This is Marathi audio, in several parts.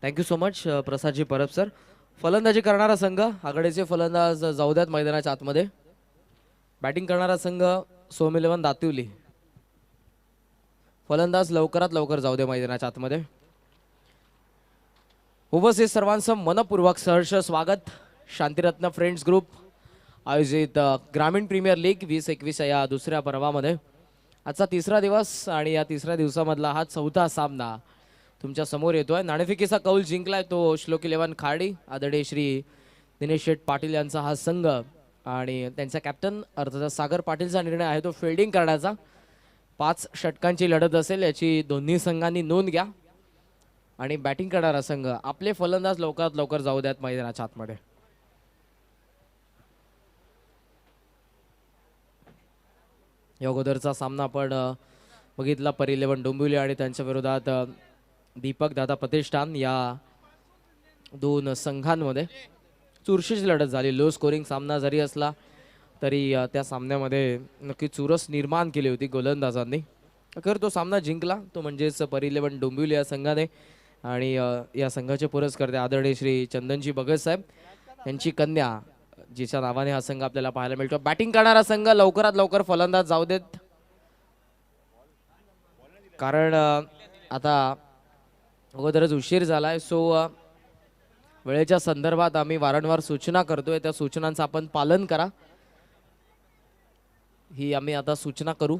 Thank you so much प्रसादजी Parab sir. फलंदाजी करणारा संघ आघाडीचे फलंदाज जाऊ द्यात मैदानाच्या आतमध्ये. बॅटिंग करणारा संघ सोम इलेव्हन दातिवली. फलंदाज लवकरात लवकर जाऊ दे मैदानाच्या आतमध्ये. उपस्थित सर्वांचं मनपूर्वक सहर्ष स्वागत. शांतिरत्न फ्रेंड्स ग्रुप आयोजित ग्रामीण प्रीमियर लीग 2021 या दुसऱ्या पर्वामध्ये आजचा तिसरा दिवस आणि या तिसऱ्या दिवसामधला हा चौथा सामना तुमच्या समोर येतोय. नाणेफेकीचा कौल जिंकलाय तो श्लोक 11 खाडी आदरणीय श्री दिनेश शेठ पाटील यांचा हा संघ आणि त्यांचा कॅप्टन अर्थात सागर पाटीलचा निर्णय आहे तो फिल्डिंग करण्याचा. 5 षटकांची लढत असेल याची दोन्ही संघांनी नोंद घ्या. आणि बॅटिंग करणारा संघ आपले फलंदाज लवकरात लवकर जाऊ द्यात मैदानाच्या आतमध्ये. या अगोदरचा सामना आपण बघितला परी 11 डोंबिवली आणि त्यांच्या विरोधात दीपक दादा प्रतिष्ठान या दोन संघांमध्ये चुरशीची लढत झाली. लो स्कोरिंग सामना जरी असला तरी त्या सामन्यामध्ये नक्की चुरस निर्माण केली होती गोलंदाजांनी. अखेर तो सामना जिंकला तो म्हणजेच परी 11 डोंबिवली या संघाने. आणि या संघाचे पुरस्कर्ते आदरणीय श्री चंदनजी भगत साहेब यांची कन्या जिच्या नावाने हा संघ आपल्याला पाहायला मिळतो. बॅटिंग करणारा संघ लवकरात लवकर फलंदाज जाऊ देत कारण आता अगोदरच उशीर झालाय. सो वेळेच्या संदर्भात आम्ही वारंवार सूचना करतोय त्या सूचनांचं आपण पालन करा ही आम्ही आता सूचना करू.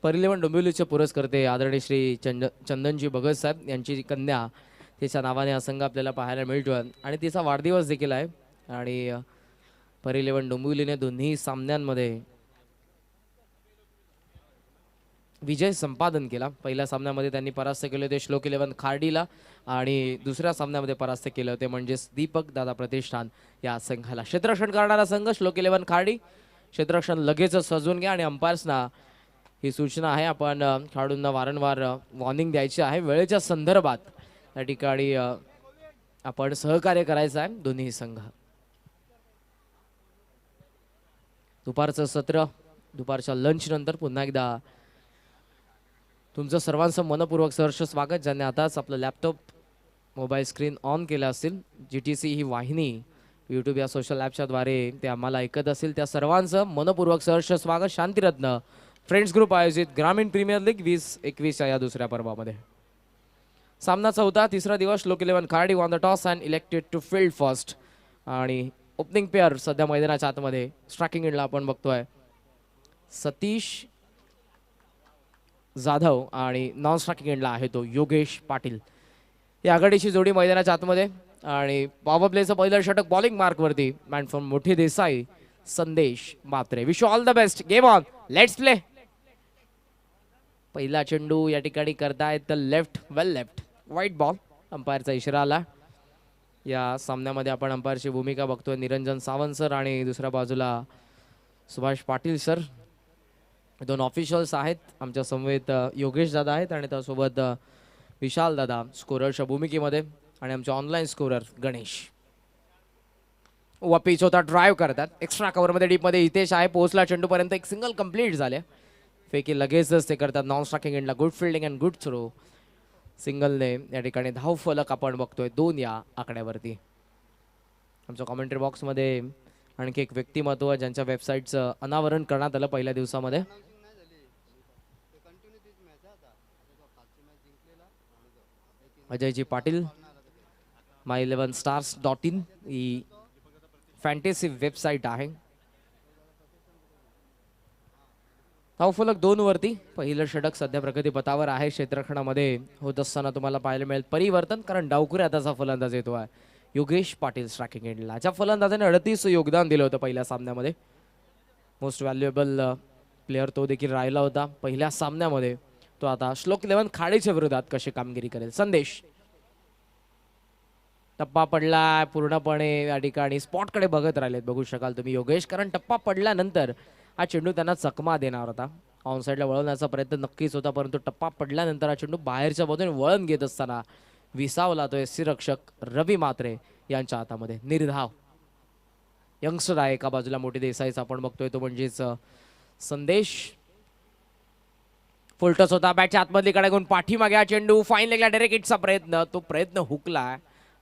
परी 11 डोंबिवलीचे पुरस्कर्ते आदरणीय श्री चंदनजी भगत साहेब यांची कन्या तिच्या नावाने हा संघ आपल्याला पाहायला मिळतोय आणि तिचा वाढदिवस देखील आहे. आणि परी 11 डोंबिवलीने दोन्ही सामन्यांमध्ये विजय संपादन केला. पहिल्या सामन्यामध्ये त्यांनी परास्त केले होते श्लोक 11 खार्डीला आणि दुसऱ्या सामन्यामध्ये परास्त केले होते म्हणजेच दीपक दादा प्रतिष्ठान या संघाला. क्षेत्ररक्षण करणारा संघ श्लोक 11 खार्डी. क्षेत्ररक्षण लगेच सजवून घ्या आणि अंपायर्सना ही सूचना आहे आपण खेळाडूंना वारंवार वॉर्निंग द्यायची आहे. वेळेच्या संदर्भात या ठिकाणी आपण सहकार्य करायचं आहे दोन्ही संघ. दुपारचं सत्र दुपारच्या लंच नंतर पुन्हा एकदा तुमचं सर्वांचं मनपूर्वक सहर्ष स्वागत. ज्यांनी आताच आपलं लॅपटॉप मोबाईल स्क्रीन ऑन केलं असेल GTC ही वाहिनी यूट्यूब या सोशल ॲपच्या द्वारे ते आम्हाला ऐकत असेल त्या सर्वांचं मनपूर्वक सहर्ष स्वागत. शांतिरत्न फ्रेंड्स ग्रुप आयोजित ग्रामीण प्रीमियर लीग 2021 या दुसऱ्या पर्वामध्ये सामना चौथा तिसरा दिवस श्लोक 11 खार्डी won the toss and elected to field first. आणि ओपनिंग पेअर सध्या मैदानाच्या आतमध्ये स्ट्रायकिंग एंडला आपण बघतोय सतीश जाधव आणि नॉन स्ट्रायकिंग एंडला आहे तो योगेश पाटील. या आघाडीची जोडी मैदानाच्या आतमध्ये आणि पॉवर प्लेचं पहिलं षटक bowling मार्कवरती man from Mothi Desai Sandesh Matre. Wish all the best. Game on. Let's play. पहिला चेंडू या ठिकाणी करतायत left well left wide ball. अंपायरचा इशारा आला. या सामन्यामध्ये आपण अंपायरची भूमिका बघतोय निरंजन सावंत सर आणि दुसऱ्या बाजूला सुभाष पाटील सर. दोन ऑफिशियल्स आहेत आमच्या समवेत योगेश दादा आहेत आणि त्यासोबत विशाल दादा स्कोररच्या भूमिकेमध्ये आणि आमचे ऑनलाईन स्कोरर गणेश. पिच होता ड्राईव्ह करतात एक्स्ट्रा कव्हरमध्ये डीपमध्ये हितेश आहे पोहोचला चेंडूपर्यंत एक सिंगल कंप्लीट झाले. फेकी लगेचच ते करतात नॉन स्ट्रायकिंग एंडला. Good fielding and good throw. सिंगलने या ठिकाणी धाव फलक आपण बघतोय 2 या आकड्यावरती. आमच्या कॉमेंट्री बॉक्समध्ये आणखी एक व्यक्तिमत्व ज्यांच्या वेबसाईटचं अनावरण करण्यात आलं पहिल्या दिवसामध्ये. अजयजी पाटील my11stars.in ही फॅन्टेसी वेबसाईट आहे. धावफलक 2 वरती पहिलं षटक सध्या प्रगतीपथावर आहे. क्षेत्ररक्षणामध्ये होत असताना तुम्हाला पाहायला मिळेल परिवर्तन कारण डावखुऱ्या त्याचा फलंदाज येतो आहे योगेश पाटील स्ट्रायकिंग एंडला. ज्या फलंदाजाने 38 योगदान दिलं होतं पहिल्या सामन्यामध्ये मोस्ट व्हॅल्युएबल प्लेअर तो देखील राहिला होता पहिल्या सामन्यामध्ये. तो आता श्लोक 11 खाडीच्या विरोधात कशी कामगिरी करेल. संदेश टप्पा पडला पूर्णपणे या ठिकाणी स्पॉटकडे बघत राहिलेत बघू शकाल तुम्ही योगेश कारण टप्पा पडल्यानंतर हा चेंडू त्यांना चकमा देणार होता. ऑन साईडला वळवण्याचा प्रयत्न नक्कीच होता परंतु टप्पा पडल्यानंतर हा चेंडू बाहेरच्या बाजूने वळण घेत असताना विसावला तो SC रक्षक रवी मात्रे यांच्या हातामध्ये. निर्धाव यंगस्टर आहे एका बाजूला मोठी देसाईचा आपण बघतोय तो म्हणजेच संदेश. फुलटस होता बॅटच्या आतमधली कडे घेऊन पाठीमागे हा चेंडू फाईन लेगला डायरेक्ट हिटचा प्रयत्न, तो प्रयत्न हुकला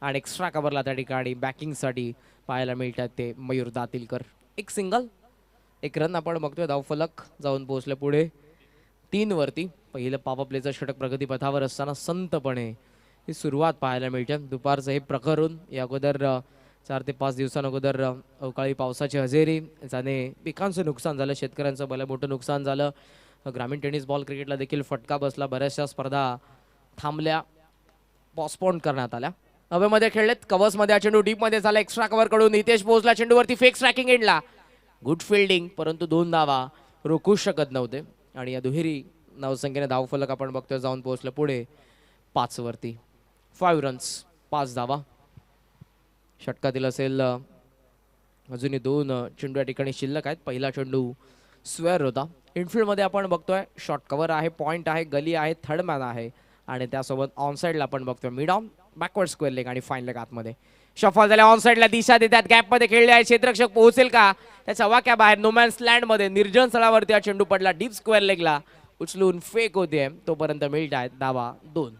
आणि एक्स्ट्रा कव्हरला त्या ठिकाणी बॅकिंगसाठी पाहायला मिळतात ते मयूर दातीलकर. एक सिंगल, एक रन आपण बघतोय. धावफलक जाऊन पोहोचले पुढे 3 वरती. पहिलं पॉवर प्लेचं षटक प्रगतीपथावर असताना संतपणे ही सुरुवात पाहायला मिळते. दुपारचं हे प्रकरण या अगोदर 4 ते 5 दिवसांअगोदर अवकाळी पावसाची हजेरी, ज्याने पिकांचं नुकसान झालं, शेतकऱ्यांचं भलं मोठं नुकसान झालं. ग्रामीण टेनिस बॉल क्रिकेटला देखील फटका बसला. बऱ्याचशा स्पर्धा थांबल्या, पॉस्टपोन करण्यात आल्या. हवेमध्ये खेळलेत, कव्हर्समध्ये हा चेंडू डीपमध्ये झाला. एक्स्ट्रा कव्हर कडून हितेश पोहोचला चेंडूवरती, फेक स्ट्रायकिंग एंडला. गुड फिल्डिंग, परंतु 2 धावा रोखू शकत नव्हते आणि या दुहेरी धावसंख्येने धावफलक आपण बघतोय जाऊन पोहोचलं पुढे 5 वरती. 5 रन्स, 5 धावा. षटकातील असेल अजूनही 2 चेंडू या ठिकाणी शिल्लक आहेत. पहिला चेंडू स्क्वेअर होता. इनफिल्डमध्ये आपण बघतोय शॉर्ट कव्हर आहे, पॉइंट आहे, गली आहे, थर्ड मॅन आहे आणि त्यासोबत ऑन साईडला आपण बघतोय mid on, backward square leg आणि फाईन लेग आतमध्ये. शफल झाल्या, ऑन साईडला दिशा देतात, गॅपमध्ये खेळले आहे. क्षेत्ररक्षक पोहोचेल का त्याच्या वाक्या बाहेर. नोमॅन्स लँडमध्ये निर्जन स्थळावरती हा चेंडू पडला डीप स्क्वेअर लेगला. उचलून फेक होते, तोपर्यंत मिळत आहेत धावा 2.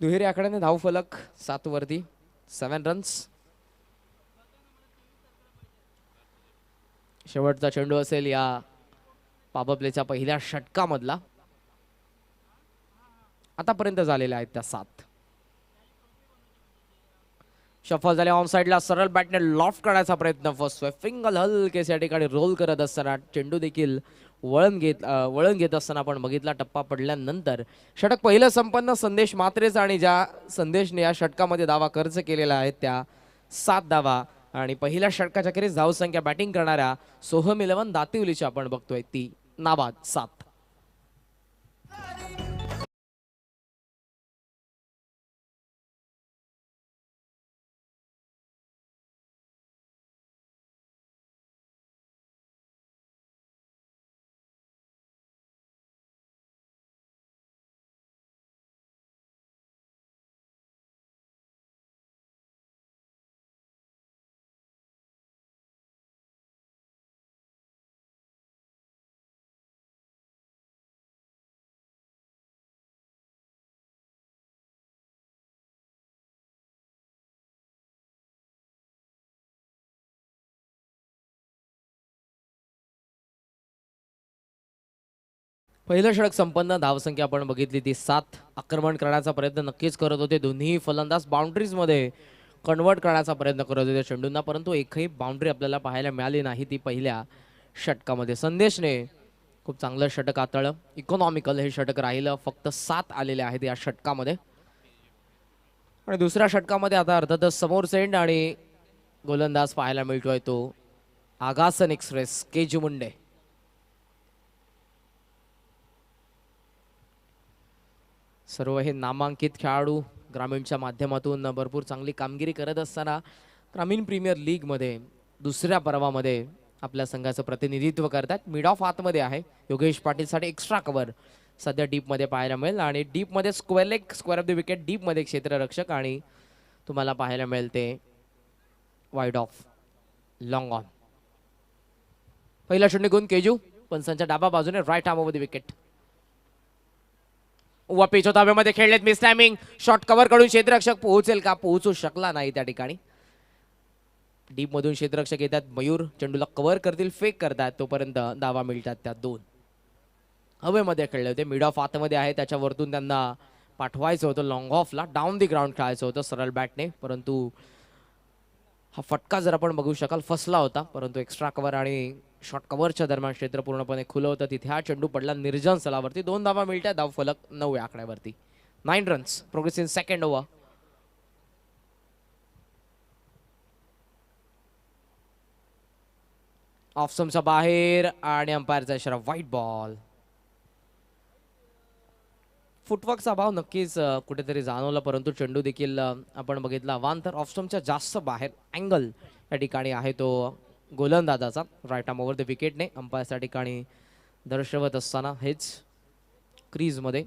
दुहेरी आकड्याने धावफलक 7 वरती, 7 रन्स. शेवटचा चेंडू असेल या पॉवर प्लेच्या पहिल्या षटकामधला. आतापर्यंत झालेल्या आहेत त्या 7. शफल झाले, ऑन साईडला सरळ बॅटने लॉफ्ट करण्याचा प्रयत्न फसतोय. फिंगल हलकेस या ठिकाणी रोल करत असताना चेंडू देखील वळण घेत असताना आपण बघितला. टप्पा पडल्यानंतर षटक पहिलं संपन्न संदेश मात्रेच आणि ज्या संदेशने या षटकामध्ये धावा खर्च केलेला आहे त्या 7 धावा आणि पहिल्या षटकाच्या अखेरीस धावसंख्या बॅटिंग करणाऱ्या सोहम 11 दातिवलीची आपण बघतोय ती नाबाद 7. पहिलं षटक संपन्न, धावसंख्या आपण बघितली ती 7. आक्रमण करण्याचा प्रयत्न नक्कीच करत होते दोन्ही फलंदाज. बाउंड्रीजमध्ये कन्वर्ट करण्याचा प्रयत्न करत होते चेंडूंना, परंतु एकही बाउंड्री आपल्याला पाहायला मिळाली नाही ती पहिल्या षटकामध्ये. संदेशने खूप चांगलं षटक हाताळलं. इकॉनॉमिकल हे षटक राहिलं. फक्त 7 आलेले आहेत या षटकामध्ये. आणि दुसऱ्या षटकामध्ये आता अर्थातच समोर सेंड आणि गोलंदाज पाहायला मिळतोय तो आगासन एक्सप्रेस केजू मुंडे. सर्व हे नामांकित खेळाडू ग्रामीणच्या माध्यमातून भरपूर चांगली कामगिरी करत असताना ग्रामीण प्रीमियर लीगमध्ये दुसऱ्या पर्वामध्ये आपल्या संघाचं प्रतिनिधित्व करतात. मिड ऑफ आतमध्ये आहे योगेश पाटीलसाठी एक्स्ट्रा कव्हर सध्या डीपमध्ये पाहायला मिळेल आणि डीपमध्ये square leg, square off the wicket, डीपमध्ये क्षेत्ररक्षक आणि तुम्हाला पाहायला मिळेल ते वाईड ऑफ लॉंग ऑन. पहिला चेंडू घेऊन केजू पंचांच्या डाबा बाजूने right arm over the wicket. Pitch होता, हवेमध्ये खेळलेत, मिस टायमिंग. शॉर्ट कव्हर कडून क्षेत्ररक्षक पोहोचेल का, पोहोचू शकला नाही त्या ठिकाणी. डीप मधून क्षेत्ररक्षक येतात, मयूर चेंडूला कव्हर करतील, फेक करतात, तोपर्यंत धावा मिळतात त्या 2. हवेमध्ये खेळले होते, मिड ऑफ आतमध्ये आहे, त्याच्या वरतून त्यांना पाठवायचं होतं लॉंग ऑफला, डाऊन दी ग्राउंड खेळायचं होतं सरळ बॅटने, परंतु हा फटका जर आपण बघू शकाल फसला होता. परंतु एक्स्ट्रा कव्हर आणि शॉर्ट कव्हरच्या दरम्यान क्षेत्र पूर्णपणे खुलं होतं. तिथे हा चेंडू पडला निर्जन स्थळावरती. 2 धावा मिळतात, धावफलक 9 आकड्यावरती. 9 runs, progress in second over. Off स्टंपच्या बाहेर आणि अंपायरचा इशारा व्हाईट बॉल. फुटवर्कचा अभाव नक्कीच कुठेतरी जाणवला, परंतु चेंडू देखील आपण बघितला अवांतर ऑफ स्टंपच्या जास्त बाहेर. अँगल या ठिकाणी आहे तो गोलंदाजाचा राईट आर्म ओव्हर द विकेटने अंपायरच्या ठिकाणी दर्शवत असताना हेच क्रीजमध्ये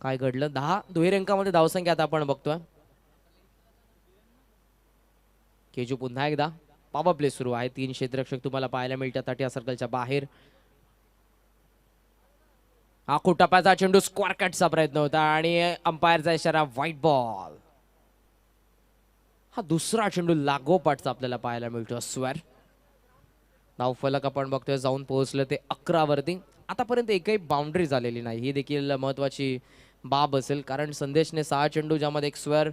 काय घडलं. 10 दुहेरी अंकामध्ये धावसंख्या आता आपण बघतोय. केजू पुन्हा एकदा पॉवर प्ले सुरू आहे. 3 क्षेत्ररक्षक तुम्हाला पाहायला मिळतात या सर्कलच्या बाहेर. आखू टप्प्याचा चेंडू स्क्वेअर कटचा प्रयत्न होता आणि अंपायरचा इशारा व्हाईट बॉल. हा दुसरा चेंडू लागोपाठचा आपल्याला पाहायला मिळतो स्क्वेअर. धावफलक आपण बघतोय जाऊन पोहोचलं ते 11 वरती. आतापर्यंत एकही बाउंड्री झालेली नाही, ही देखील महत्वाची बाब असेल, कारण संदेशने 6 चेंडू ज्यामध्ये एक स्क्वेअर,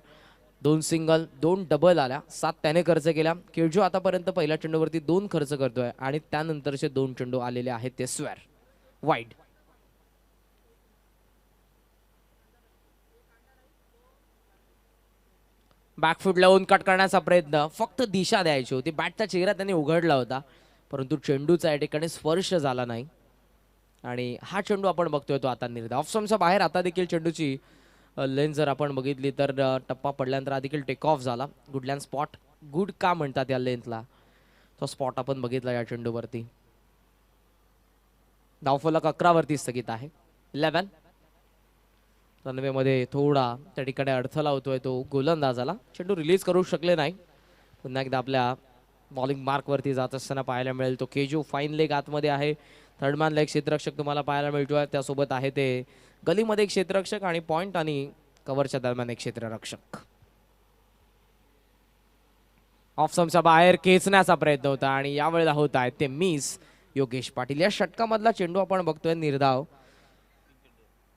2 सिंगल, 2 डबल आल्या, 7 त्याने खर्च केला. किरजो आतापर्यंत पहिल्या चेंडूवरती 2 खर्च करतोय आणि त्यानंतरचे 2 चेंडू आलेले आहेत ते स्क्वेअर वाईड. बॅकफूट लावून कट करण्याचा प्रयत्न, फक्त दिशा द्यायची होती, बॅटचा चेहरा त्यांनी उघडला होता, परंतु चेंडूचा या ठिकाणी स्पर्श झाला नाही. आणि हा चेंडू आपण बघतोय तो आता निर्धाव ऑफ स्टंपच्या बाहेर. आता देखील चेंडूची लेंथ जर आपण बघितली तर टप्पा पडल्यानंतर देखील टेक ऑफ झाला. गुडलँड स्पॉट, गुड का म्हणतात या लेंथला, तो स्पॉट आपण बघितला या चेंडूवरती. धावफलक 11 वरती स्थगित आहे. 11 रनवे मध्ये थोडा त्या ठिकाणी अडथळा होतोय तो गोलंदाजाला. चेंडू रिलीज करू शकले नाही. पुन्हा एकदा आपल्या बॉलिंग मार्क वरती जात असताना पाहायला मिळेल तो केजू. फाईन लेग आतमध्ये आहे. थर्डमॅन लेग क्षेत्ररक्षक तुम्हाला पाहायला मिळतोय. त्यासोबत आहे ते गलीमध्ये एक क्षेत्ररक्षक आणि पॉइंट आणि कव्हरच्या दरम्यान एक क्षेत्ररक्षक. ऑफ स्टंपच्या बाहेर खेचण्याचा प्रयत्न होता आणि यावेळेला होत आहे ते मिस. योगेश पाटील या षटकामधला चेंडू आपण बघतोय निर्धाव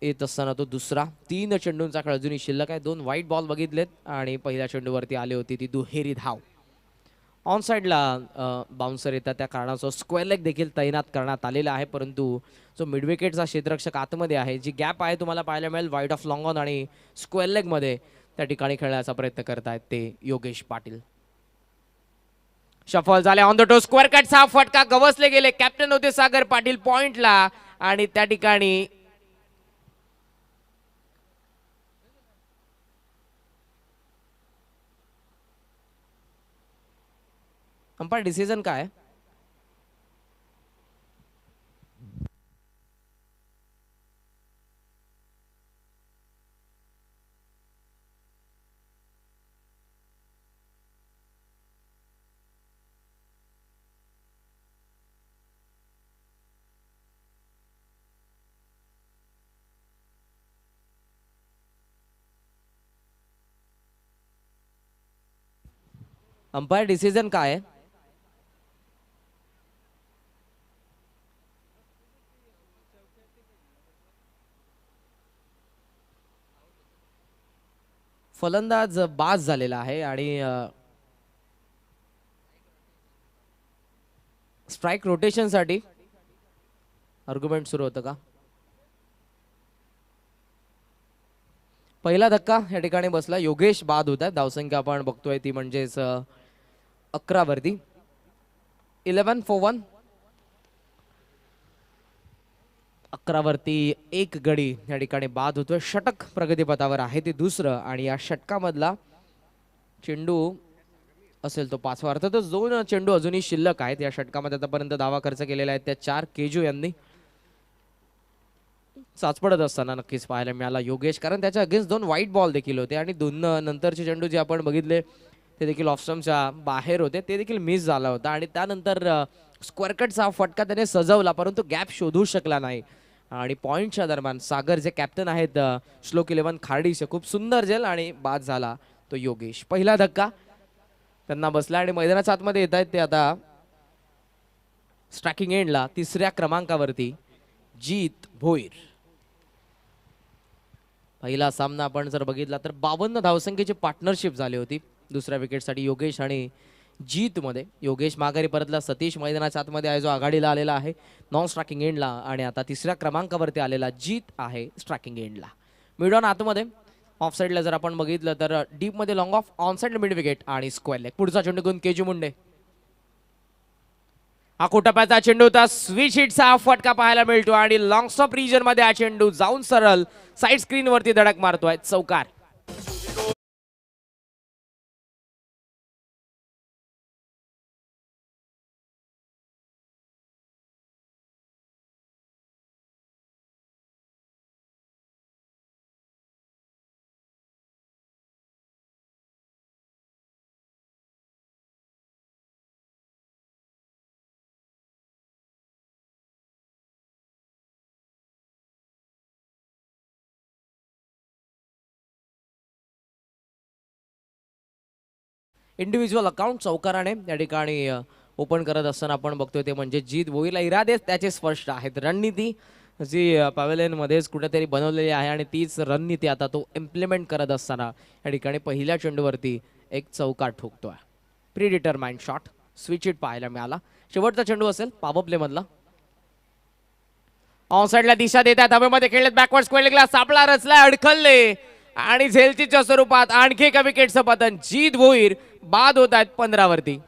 येत असताना तो दुसरा. 3 चेंडूंचा खेळ अजूनही शिल्लक आहे. 2 व्हाईट बॉल बघितलेत आणि पहिल्या चेंडूवरती आली होती ती दुहेरी धाव. ऑन साईडला बाउन्सर येतात, त्या कारणाचं स्क्वेअर लेग देखील तैनात करण्यात आलेला आहे, परंतु जो मिडविकेटचा क्षेत्ररक्षक आतमध्ये आहे, जी गॅप आहे तुम्हाला पाहायला मिळेल वाईड ऑफ लॉंग ऑन आणि स्क्वेअर लेग मध्ये त्या ठिकाणी खेळण्याचा प्रयत्न करतायत ते योगेश पाटील. शफल झाले ऑन द टो, स्क्वेअर कटचा फटका गवसले गेले. कॅप्टन होते सागर पाटील पॉइंटला आणि त्या ठिकाणी अंपायर डिसिजन काय? अंपायर डिसिजन काय? फलंदाज बाज झालेला आहे आणि स्ट्राइक रोटेशन साठी आर्ग्युमेंट सुरू होतं का? पहिला धक्का या ठिकाणी बसला. योगेश बाद होत आहे. धावसंख्या आपण बघतोय ती म्हणजेच 11 वरती. 11 for 1. 11 वरती एक गडी या ठिकाणी बाद होतोय. षटक प्रगतीपथावर आहे ते दुसरं आणि या षटकामधला चेंडू असेल तो 5वा. अर्थातच 2 चेंडू अजूनही शिल्लक आहेत या षटकामध्ये. आतापर्यंत धावा खर्च केलेला आहे त्या 4 केजू यांनी. चाचपडत असताना नक्कीच पाहायला मिळाला योगेश, कारण त्याच्या अगेन्स्ट 2 व्हाईट बॉल देखील होते आणि 2 नंतरचे चेंडू जे आपण बघितले ते देखील ऑफ स्टंपच्या बाहेर होते, ते देखील मिस झाला होता. आणि त्यानंतर स्क्वेअर कटचा फटका त्याने सजवला, परंतु गॅप शोधू शकला नाही. आणि पॉइंटच्या दरम्यान सागर जे कॅप्टन आहेत श्लोक 11 खार्डीचे, खूप सुंदर जेल आणि बाद झाला तो योगेश. पहिला धक्का त्यांना बसला आणि मैदानाच्या आतमध्ये येत आहेत ते आता स्ट्रायकिंग एंडला 3ऱ्या क्रमांकावरती जीत भोईर. पहिला सामना आपण जर बघितला तर 52 धावसंख्येची पार्टनरशिप झाली होती दुसऱ्या विकेटसाठी योगेश आणि जीत मध्ये. योगेश माघारी परतला. सतीश मैदानाच्या आतमध्ये आहे जो आघाडीला आलेला आहे नॉन स्ट्रायकिंग एंडला आणि आता 3ऱ्या क्रमांकावरती आलेला जीत आहे स्ट्रायकिंग एंडला. मिड ऑन आतमध्ये. ऑफ साईडला जर आपण बघितलं तर डीप मध्ये long of, on side mid wicket आणि स्क्वेअर लेग. पुढचा चेंडू घेऊन केजू मुंडे. हा कोटप्याचा चेंडू होता. स्विच हिटचा फटका पाहायला मिळतो आणि लॉंग स्टॉप रिजन मध्ये हा चेंडू जाऊन सरळ साईड स्क्रीन वरती धडक मारतोय. चौकार. इंडिव्हिज्युअल अकाउंट चौकाराने या ठिकाणी ओपन करत असताना आपण बघतोय ते म्हणजे जीत भोईरला इरादे त्याचे स्पष्ट आहेत. रणनीती जी पॅव्हेलियनमध्येच कुठेतरी बनवलेली आहे आणि तीच रणनीती आता तो इम्प्लिमेंट करत असताना या ठिकाणी पहिल्या चेंडूवरती एक चौकार ठोकतोय. Predetermined shot switch it पाहायला मिळाला. शेवटचा चेंडू असेल पॉवर प्ले मधला. ऑन साइडला दिशा देतात, हवेमध्ये खेळलेत, बॅकवर्ड स्क्वेअर लेगला सापळा रचलाय, अडखळले आणि झेलचीच्या स्वरूपात आणखी एका विकेटचं पतन. जीत भोईर बाद होत आहेत 15 वरती.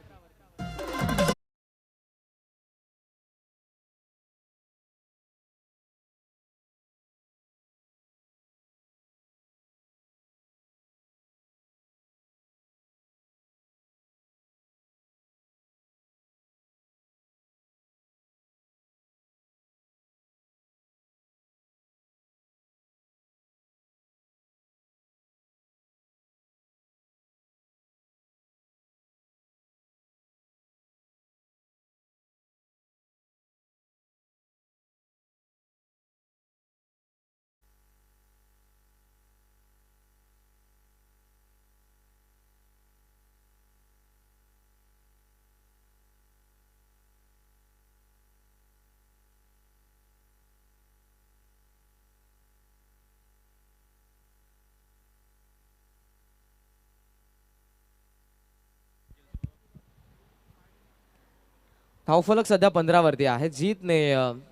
धावफलक सध्या 15 वरती आहे. जीतने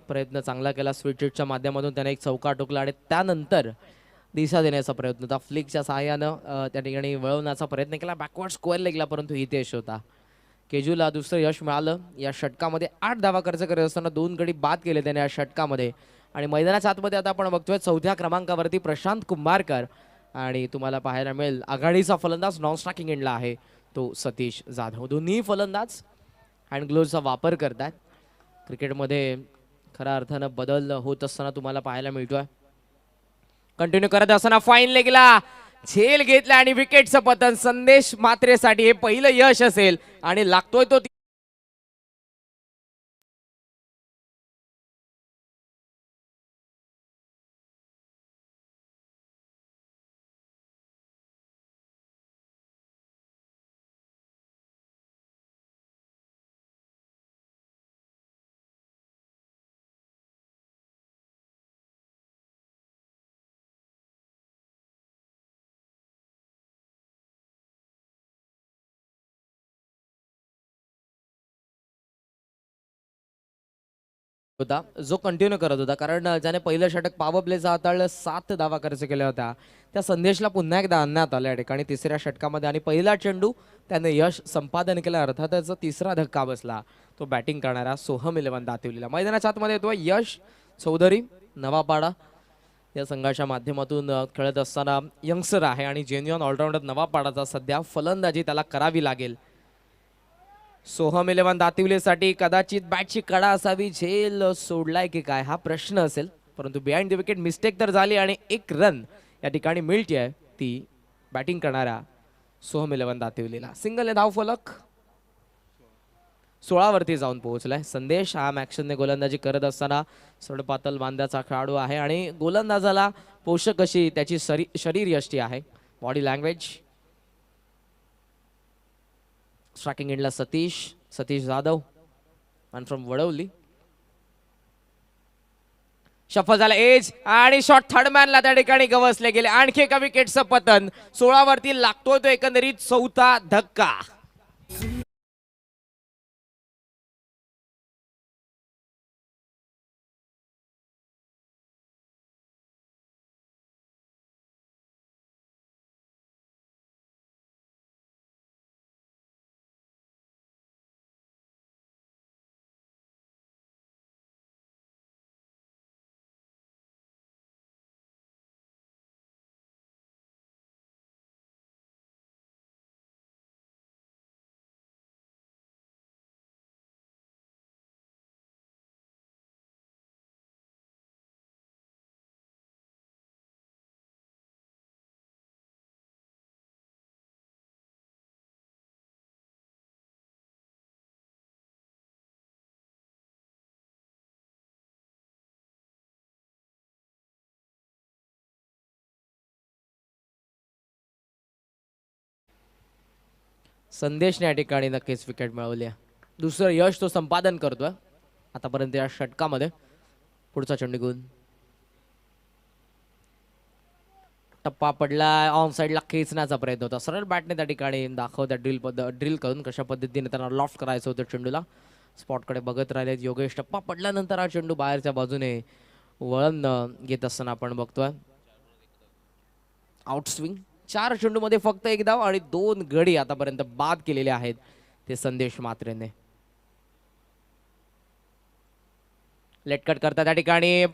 प्रयत्न चांगला केला, स्वीट च्या माध्यमातून त्याने एक चौकार ठोकला आणि त्यानंतर दिशा देण्याचा प्रयत्न होता. फ्लिकच्या सहाय्यानं त्या ठिकाणी वळवण्याचा प्रयत्न केला, बॅकवर्ड स्क्वेअर लेगला, परंतु इथे यश होता. केजूला दुसरं यश मिळालं. या षटकामध्ये 8 धावा खर्च करत असताना 2 गडी बाद केले त्याने या षटकामध्ये. आणि मैदानाच्या आतमध्ये आता आपण बघतोय 4थ्या क्रमांकावरती प्रशांत कुंभारकर आणि तुम्हाला पाहायला मिळेल आघाडीचा फलंदाज नॉन स्ट्रायकिंग एंडला आहे तो सतीश जाधव. दोन्ही फलंदाज हँड ग्लोव्हचा वापर करतात. क्रिकेटमध्ये खऱ्या अर्थानं बदल होत असताना तुम्हाला पाहायला मिळतोय. कंटिन्यू करत असताना फाईन लेगला झेल घेतला आणि विकेटचं पतन. संदेश मात्रेसाठी हे पहिलं यश असेल आणि लागतोय तो होता जो कंटिन्यू करत होता. कारण ज्याने पहिलं षटक पॉवर प्लेचा हाताळलं, 7 धावा खर्च केल्या होत्या, त्या संदेशला पुन्हा एकदा आणण्यात आलं या ठिकाणी तिसऱ्या षटकामध्ये. आणि पहिला चेंडू त्याने यश संपादन केलं. अर्थातच तिसरा धक्का बसला तो बॅटिंग करणारा सोहम इलेव्हन दातिवलीला. मैदानाच्या आतमध्ये येतो यश चौधरी, नवापाडा या संघाच्या माध्यमातून खेळत असताना यंगस्टर आहे आणि जेन्युअन ऑलराऊंडर नवापाडाचा सध्या फलंदाजी त्याला करावी लागेल. सोहम इलेव्हन दातिवलेसाठी कदाचित बॅटची कडा असावी, झेल सोडलाय की काय हा प्रश्न असेल, परंतु बिहाइंड द विकेट मिस्टेक तर झाली आणि एक रन या ठिकाणी मिळते ती बॅटिंग करणाऱ्या सोहम इलेव्हन दातिवलीला. सिंगल धाव फलक 16 वरती जाऊन पोहोचलाय. संदेश हा ॲक्शनने गोलंदाजी करत असताना सडपातल बांध्याचा खेळाडू आहे आणि गोलंदाजाला पोषक अशी त्याची शरीर यष्टी आहे, बॉडी लँग्वेज. स्ट्रायकिंग एंडला सतीश जाधव आणि फ्रॉम वडवली. शफल झाला एज आणि शॉट थर्ड मॅनला त्या ठिकाणी गवसले गेले. आणखी एका विकेटचं पतन. 16 वरती लागतोय तो एकंदरीत 4था धक्का. संदेशने या ठिकाणी नक्कीच विकेट मिळवली आहे. दुसरं यश तो संपादन करतोय आतापर्यंत या षटकामध्ये. पुढचा चेंडू घेऊन टप्पा पडला, ऑन साईडला खेचण्याचा प्रयत्न होता. सरळ बॅटने त्या ठिकाणी दाखवत्या ड्रिल करून कशा पद्धतीने त्यांना लॉफ्ट करायचं होतं चेंडूला. स्पॉटकडे बघत राहिले योगेश. टप्पा पडल्यानंतर हा चेंडू बाहेरच्या बाजूने वळण घेत असताना आपण बघतोय. Out swing. 4 चेंडूमध्ये फक्त 1 धाव आणि 2 गडी आतापर्यंत बाद केलेले आहेत ते संदेश म्हात्रेने. लेटकट करता त्या ठिकाणी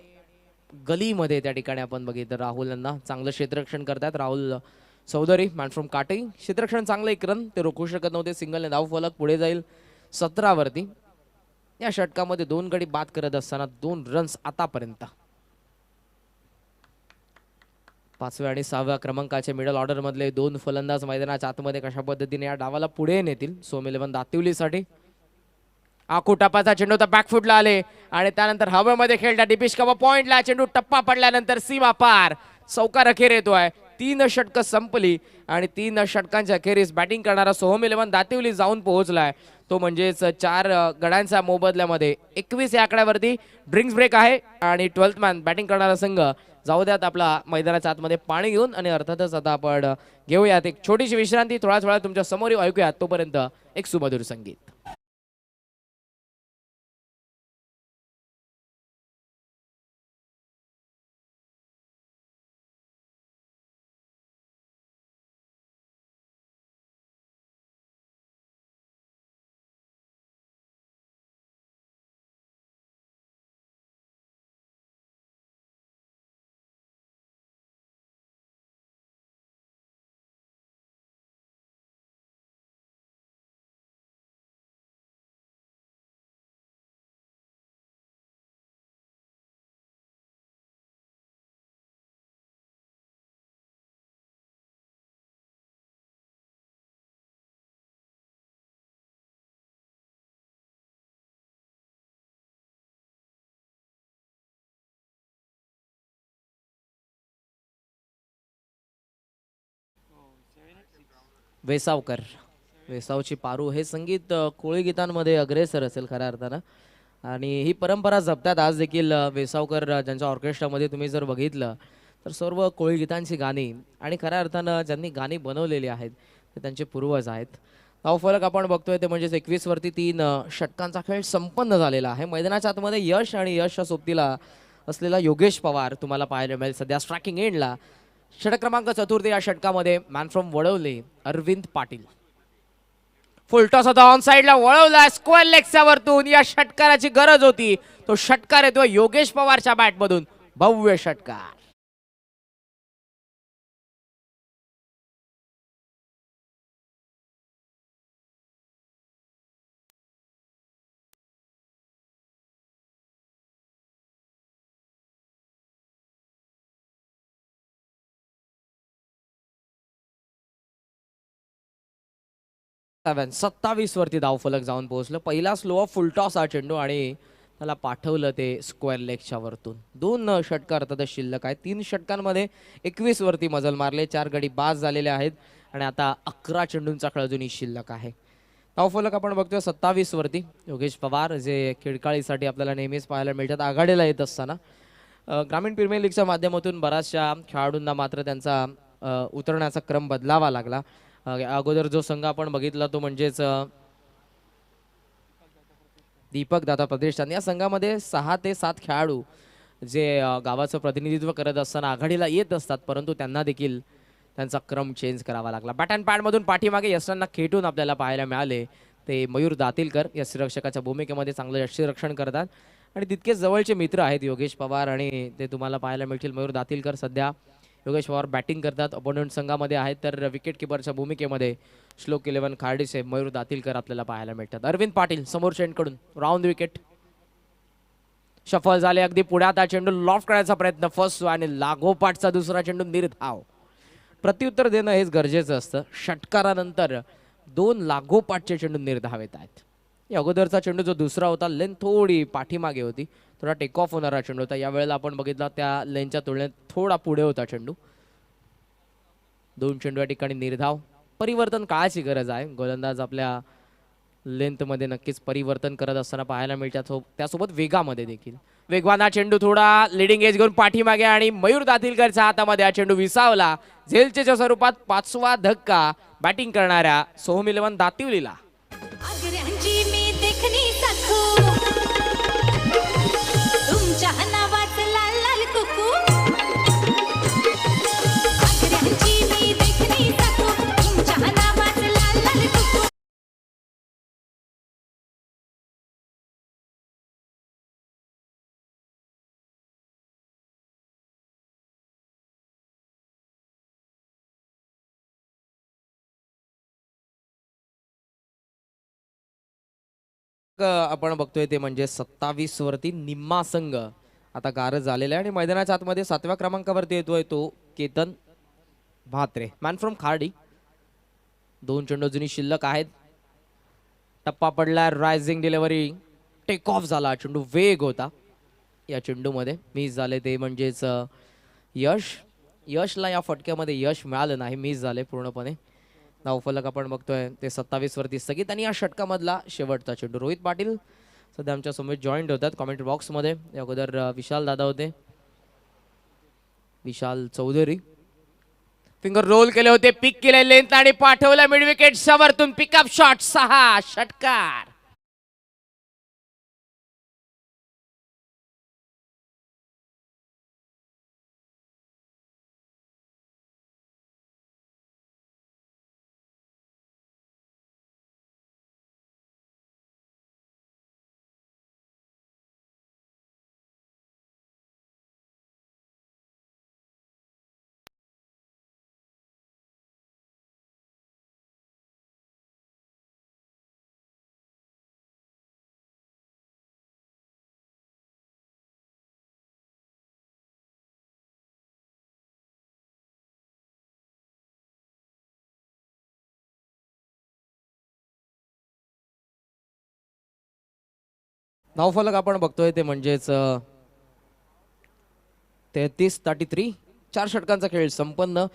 गलीमध्ये त्या ठिकाणी आपण बघितलं राहुल यांना चांगलं क्षेत्ररक्षण करतात. राहुल चौधरी मॅन फ्रॉम काटई. क्षेत्ररक्षण चांगलं, 1 रन ते रोखू शकत नव्हते. सिंगलने धाव फलक पुढे जाईल 17 वरती. या षटकामध्ये 2 गडी बाद करत असताना 2 रन्स आतापर्यंत. 5व्या आणि 6व्या क्रमांकाचे मिडल ऑर्डर मधले 2 फलंदाज मैदानाच्या आतमध्ये कशा पद्धतीने या डावाला पुढे नेतील. सोम 11 दातिवलीसाठी आखू टप्पाचा चेंडू तर बॅकफुटला आले आणि त्यानंतर हवेमध्ये खेळला डिपिश कवा पॉइंटला. चेंडू टप्पा पडल्यानंतर सीमा पार चौकार अखेर येतोय. 3 षटकं संपली आणि 3 षटकांच्या अखेरीस बॅटिंग करणारा सोहम 11 दातिवली जाऊन पोहोचलाय. तो म्हणजेच 4 गड्यांच्या मोबदल्यामध्ये 21 या आकड्यावरती ड्रिंक्स ब्रेक आहे आणि 12th मॅन बॅटिंग करणारा संघ जाऊ द्यात आपला मैदानाच्या आतमध्ये पाणी घेऊन. आणि अर्थातच आता आपण घेऊयात एक छोटीशी विश्रांती. थोड्याच वेळात तुमच्या समोर ऐकूयात तोपर्यंत एक सुमधुर संगीत. वेसावकर. वेसावची पारू हे संगीत कोळी गीतांमध्ये अग्रेसर असेल खऱ्या अर्थानं. आणि ही परंपरा जपतात आज देखील वेसावकर ज्यांच्या ऑर्केस्ट्रामध्ये तुम्ही जर बघितलं तर सर्व कोळी गीतांची गाणी आणि खऱ्या अर्थानं ज्यांनी गाणी बनवलेली आहेत ते त्यांचे पूर्वज आहेत. धावफलक आपण बघतोय ते म्हणजेच 21 वरती 3 षटकांचा खेळ संपन्न झालेला आहे. मैदानाच्या आतमध्ये यश आणि यशच्या सोबतीला असलेला योगेश पवार तुम्हाला पाहायला मिळेल सध्या स्ट्रायकिंग एंडला. षटक क्रमांक 4 या षटकामध्ये man from Wadavale Arvind Patil. Full toss होता ऑन साइडला वळवला स्क्वेअर लेगच्या वरतून. या षटकाराची गरज होती. तो षटकार येतो योगेश पवारच्या बॅटमधून. भव्य षटकार. सेवन 27 वरती धावफलक जाऊन पोहोचलं. पहिला स्लो ऑफ फुलटॉस हा चेंडू आणि त्याला पाठवलं ते स्क्वेअर लेगच्या वरतून. 2 षटकार अर्थात शिल्लक आहे. 3 षटकांमध्ये 21 वरती मजल मारले. 4 गडी बाद झालेले आहेत आणि आता 11 चेंडूंचा खेळ अजूनही शिल्लक आहे. धावफलक आपण बघतोय 27 वरती. योगेश पवार जे खिडकाळीसाठी आपल्याला नेहमीच पाहायला मिळतात आघाडीला येत असताना. ग्रामीण प्रीमियर लीगच्या माध्यमातून बऱ्याचशा खेळाडूंना मात्र त्यांचा उतरण्याचा क्रम बदलावा लागला. अगोदर जो संघ आपण बघितला तो म्हणजेच दीपक दादा प्रतिष्ठान. या संघामध्ये 6 ते 7 खेळाडू जे गावाचं प्रतिनिधित्व करत असताना आघाडीला येत असतात परंतु त्यांना देखील त्यांचा क्रम चेंज करावा लागला. बॅट अँड पॅडमधून पाठीमागे यशांना खेटून आपल्याला पाहायला मिळाले ते मयूर दातिलकर. यष्टिरक्षकाच्या भूमिकेमध्ये चांगलं यष्टिरक्षण करतात आणि तितकेच जवळचे मित्र आहेत योगेश पवार आणि ते तुम्हाला पाहायला मिळतील. मयूर दातिलकर सध्या योगेश पवार बॅटिंग करतात अपोनंट संघामध्ये आहेत तर विकेट किपरच्या भूमिकेमध्ये श्लोक 11 खार्डीसे मयूर दातिलकर आपल्याला पाहायला मिळतात. अरविंद पाटील समोर चेंडकडून राऊंड विकेट शफल झाले. अगदी पुढ्यात हा चेंडू लॉफ्ट करण्याचा प्रयत्न फर्स्ट आणि लागोपाठचा दुसरा चेंडू निर्धाव. प्रत्युत्तर देणं हेच गरजेचं असतं. षटकारानंतर 2 लागोपाठचे चेंडू निर्धाव येत आहेत. या अगोदरचा चेंडू जो दुसरा होता लेन थोडी पाठीमागे होती. थोडा टेक ऑफ होणारा चेंडू होता. यावेळेला आपण बघितला त्या लेनच्या तुलनेत थोडा पुढे होता चेंडू. 2 चेंडू या ठिकाणी निर्धाव. परिवर्तन काळाची गरज आहे. गोलंदाज आपल्या लेंथमध्ये नक्कीच परिवर्तन करत असताना पाहायला मिळतात. त्यासोबत वेगामध्ये देखील. वेगवान हा चेंडू थोडा लिडिंग एज घेऊन पाठीमागे आणि मयूर दातीलकरच्या हातामध्ये हा चेंडू विसावला. झेलचेच्या स्वरूपात 5वा धक्का बॅटिंग करणाऱ्या सोहम इलेव्हन दातिवलीला. आपण बघतोय ते म्हणजे 27 वरती निम्मा संघ आता गारज झालेला आहे आणि मैदानाच्या आतमध्ये 7व्या क्रमांकावरती येतोय तो केतन म्हात्रे, मॅन फ्रॉम खार्डी. 2 चेंडू अजूनही शिल्लक आहेत. टप्पा पडला, रायझिंग डिलिव्हरी, टेक ऑफ झाला. चेंडू वेग होता या चेंडूमध्ये, मिस झाले ते म्हणजेच यशला या फटक्यामध्ये यश मिळालं नाही, मिस झाले पूर्णपणे. धावफलक आपण बघतोय ते 27 वरती स्थगित आणि या षटकामधला शेवटचा चेंडू. रोहित पाटील सध्या आमच्या समोर जॉईंट होतात कॉमेंट्री बॉक्स मध्ये. या अगोदर विशाल दादा होते, विशाल चौधरी. फिंगर रोल केले होते, पिक केले लेंथ आणि पाठवला मिड विकेट वरतून. पिकअप शॉट 6 षटकार. धावफलक आपण बघतोय ते म्हणजेच 33-33. 4 षटकांचा खेळ संपन्न.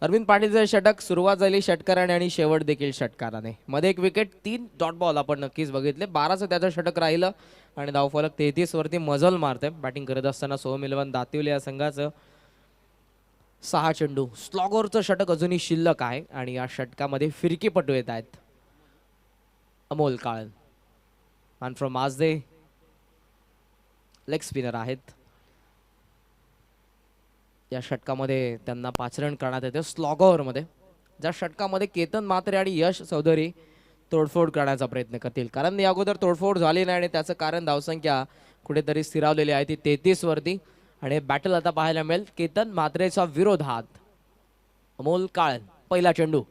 अरविंद पाटीलचे षटक, सुरुवात झाली षटकाराने आणि शेवट देखील षटकाराने. मध्ये 1 विकेट, 3 डॉट बॉल आपण नक्कीच बघितले. 12चं त्याचं षटक राहिलं आणि धावफलक 33 वरती मजल मारते. बॅटिंग करत असताना सोहम इलेव्हन दातिवली या संघाचं 6 चेंडू. स्लॉगरचं षटक अजूनही शिल्लक आहे आणि या षटकामध्ये फिरकीपटू येत आहेत. Amol Kalan, man from Ajde, leg spinner आहेत. या षटकामध्ये त्यांना 5 रन करण्यात येते स्लॉगरमध्ये. ज्या षटकामध्ये केतन म्हात्रे आणि यश चौधरी तोडफोड करण्याचा प्रयत्न करतील, कारण या अगोदर तोडफोड झाली नाही आणि त्याचं कारण धावसंख्या कुठेतरी स्थिरावलेली आहे ती 33 वरती. आणि बॅटल आता पाहायला मिळेल केतन म्हात्रेच्या विरोधात. अमोल काळन, पहिला चेंडू,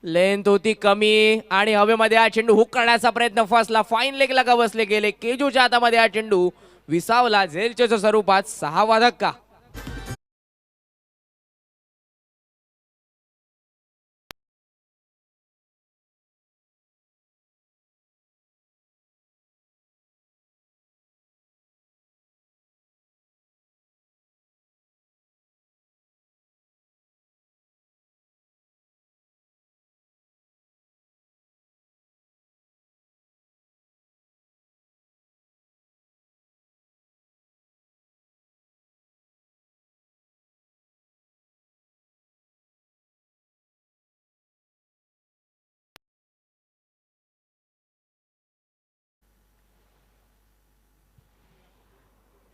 लेंथ होती कमी आणि हवेमध्ये हा चेंडू हुक करण्याचा प्रयत्न फसला. फाईन लेगला का बसले गेले. केजूच्या हातामध्ये हा चेंडू विसावला. झेलच्या स्वरूपात 6वा धक्का.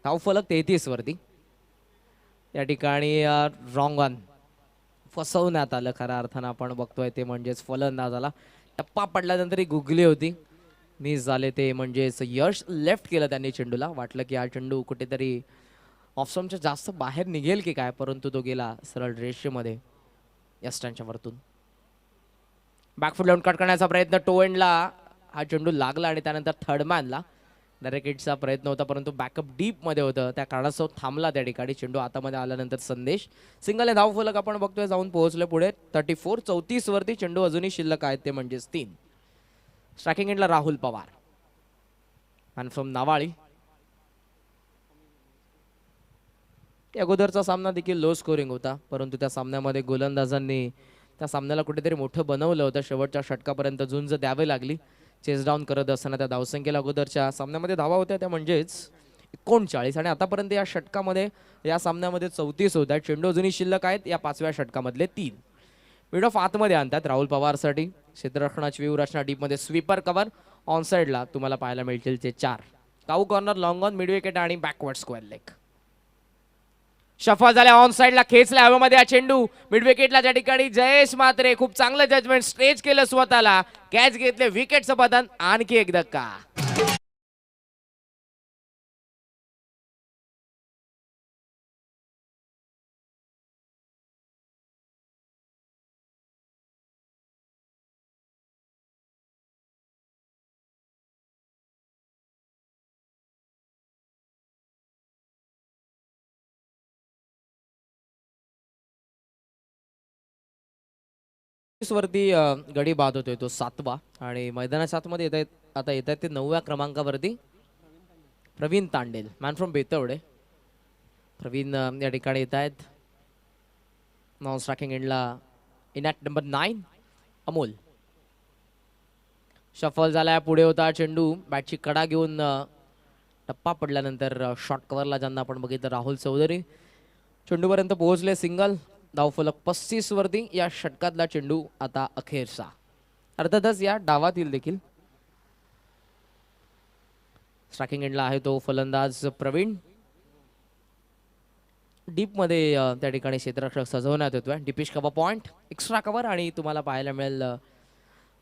धावफलक 33 वरती. या ठिकाणी रॉंग ऑन फसवण्यात आलं खऱ्या अर्थानं आपण बघतोय ते म्हणजेच फलंदाजाला. टप्पा पडल्यानंतर गुगली होती, मिस झाले ते म्हणजेच यश. लेफ्ट केलं त्यांनी चेंडूला. वाटलं की हा चेंडू कुठेतरी ऑफस्टंपच्या जास्त बाहेर निघेल की काय, परंतु तो गेला सरळ रेषेमध्ये यस्टांच्या वरतून. बॅकफुट लावून कट करण्याचा प्रयत्न, टो एंडला हा चेंडू लागला आणि त्यानंतर थर्ड मॅनला डायरेक्ट हिटचा प्रयत्न होता, परंतु बॅकअप डीप मध्ये होतं त्या कारणास्तव थांबला त्या ठिकाणी. चेंडू हातामध्ये आल्यानंतर संदेश सिंगल हे धावफलक आपण बघतोय जाऊन पोहोचले पुढे 34-34 वरती. चेंडू अजूनही शिल्लक आहेत ते म्हणजेच 3. स्ट्रायकिंग एंडला राहुल पवार, मॅन फ्रॉम नावाळी. अगोदरचा सामना देखील लो स्कोरिंग होता, परंतु त्या सामन्यामध्ये गोलंदाजांनी त्या सामन्याला कुठेतरी मोठं बनवलं होतं. शेवटच्या षटकापर्यंत झुंज द्यावी लागली. चेस डाऊन करत असताना त्या धावसंख्येला अगोदरच्या सामन्यामध्ये धावा होत्या त्या म्हणजेच 39 आणि आतापर्यंत या षटकामध्ये या सामन्यामध्ये 34 होत आहेत. चेंडू अजूनही शिल्लक आहेत या 5व्या षटकामधले 3. मिड ऑफ आतमध्ये आणतात राहुल पवारसाठी. क्षेत्ररक्षणाची व्यूहरचना डीपमध्ये स्वीपर कव्हर. ऑन साइडला तुम्हाला पाहायला मिळतील ते 4. Cow corner, long on, mid wicket आणि बॅकवर्ड स्क्वेअर लेग. शफल झाल्या, ऑन साइडला खेचला हवेमध्ये हा चेंडू. मिड विकेटला त्या ठिकाणी जयेश म्हात्रे खूप चांगलं जजमेंट, स्ट्रेच केलं स्वतःला, कॅच घेतले, विकेटचं पतन. आणखी एक धक्का. वरती गडी बाद होतोय तो 7वा आणि मैदानाच्या आतमध्ये आता येत आहेत ते 9व्या क्रमांकावरती प्रवीण तांडेल, मॅन फ्रॉम बेतवडे. प्रवीण या ठिकाणी येत आहेत. नॉन स्ट्रायकिंग एंडला in at number 9 Amol. Shuffle झालाय, पुढे होता चेंडू, बॅटची कडा घेऊन टप्पा पडल्यानंतर शॉर्ट कव्हरला ज्यांना आपण बघितलं राहुल चौधरी चेंडूपर्यंत पोहोचले. सिंगल. धावफलक 35 वरती. या षटकातला चेंडू आता अखेरचा. अर्थातच या डावातील देखील स्ट्रायकिंग एंडला आहे तो फलंदाज प्रवीण. डीप मध्ये त्या ठिकाणी क्षेत्ररक्षक सजवण्यात येतोय. डीपिश कव्हर पॉइंट, एक्स्ट्रा कव्हर आणि तुम्हाला पाहायला मिळेल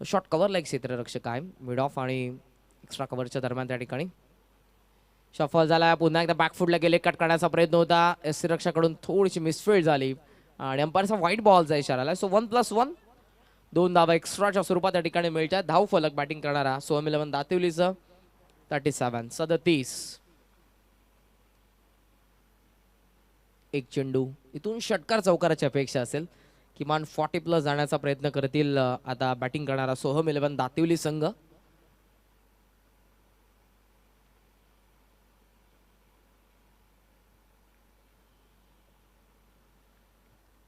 शॉर्ट कव्हरला एक क्षेत्ररक्षक आहे. मिड ऑफ आणि एक्स्ट्रा कव्हरच्या दरम्यान त्या ठिकाणी शफल झाला. पुन्हा एकदा बॅकफुटला गेले, कट करण्याचा प्रयत्न होता. एस रक्षाकडून थोडीशी मिसफील्ड झाली आणि अंपायरचा व्हाईट बॉलचा इशारा आला. सो 1+1 2 धावा एक्स्ट्राच्या स्वरूपात त्या ठिकाणी मिळतात. धाव फलक बॅटिंग करणारा सोहम इलेव्हन दातिवलीचं 37. एक चेंडू इथून षटकार चौकाराची अपेक्षा असेल. किमान 40+ जाण्याचा प्रयत्न करतील आता बॅटिंग करणारा सोहम इलेव्हन दातिवली संघ.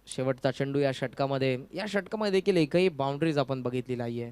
शेवटचा चेंडू या षटकामध्ये देखील एकही बाउंड्रीज आपण बघितली नाहीये.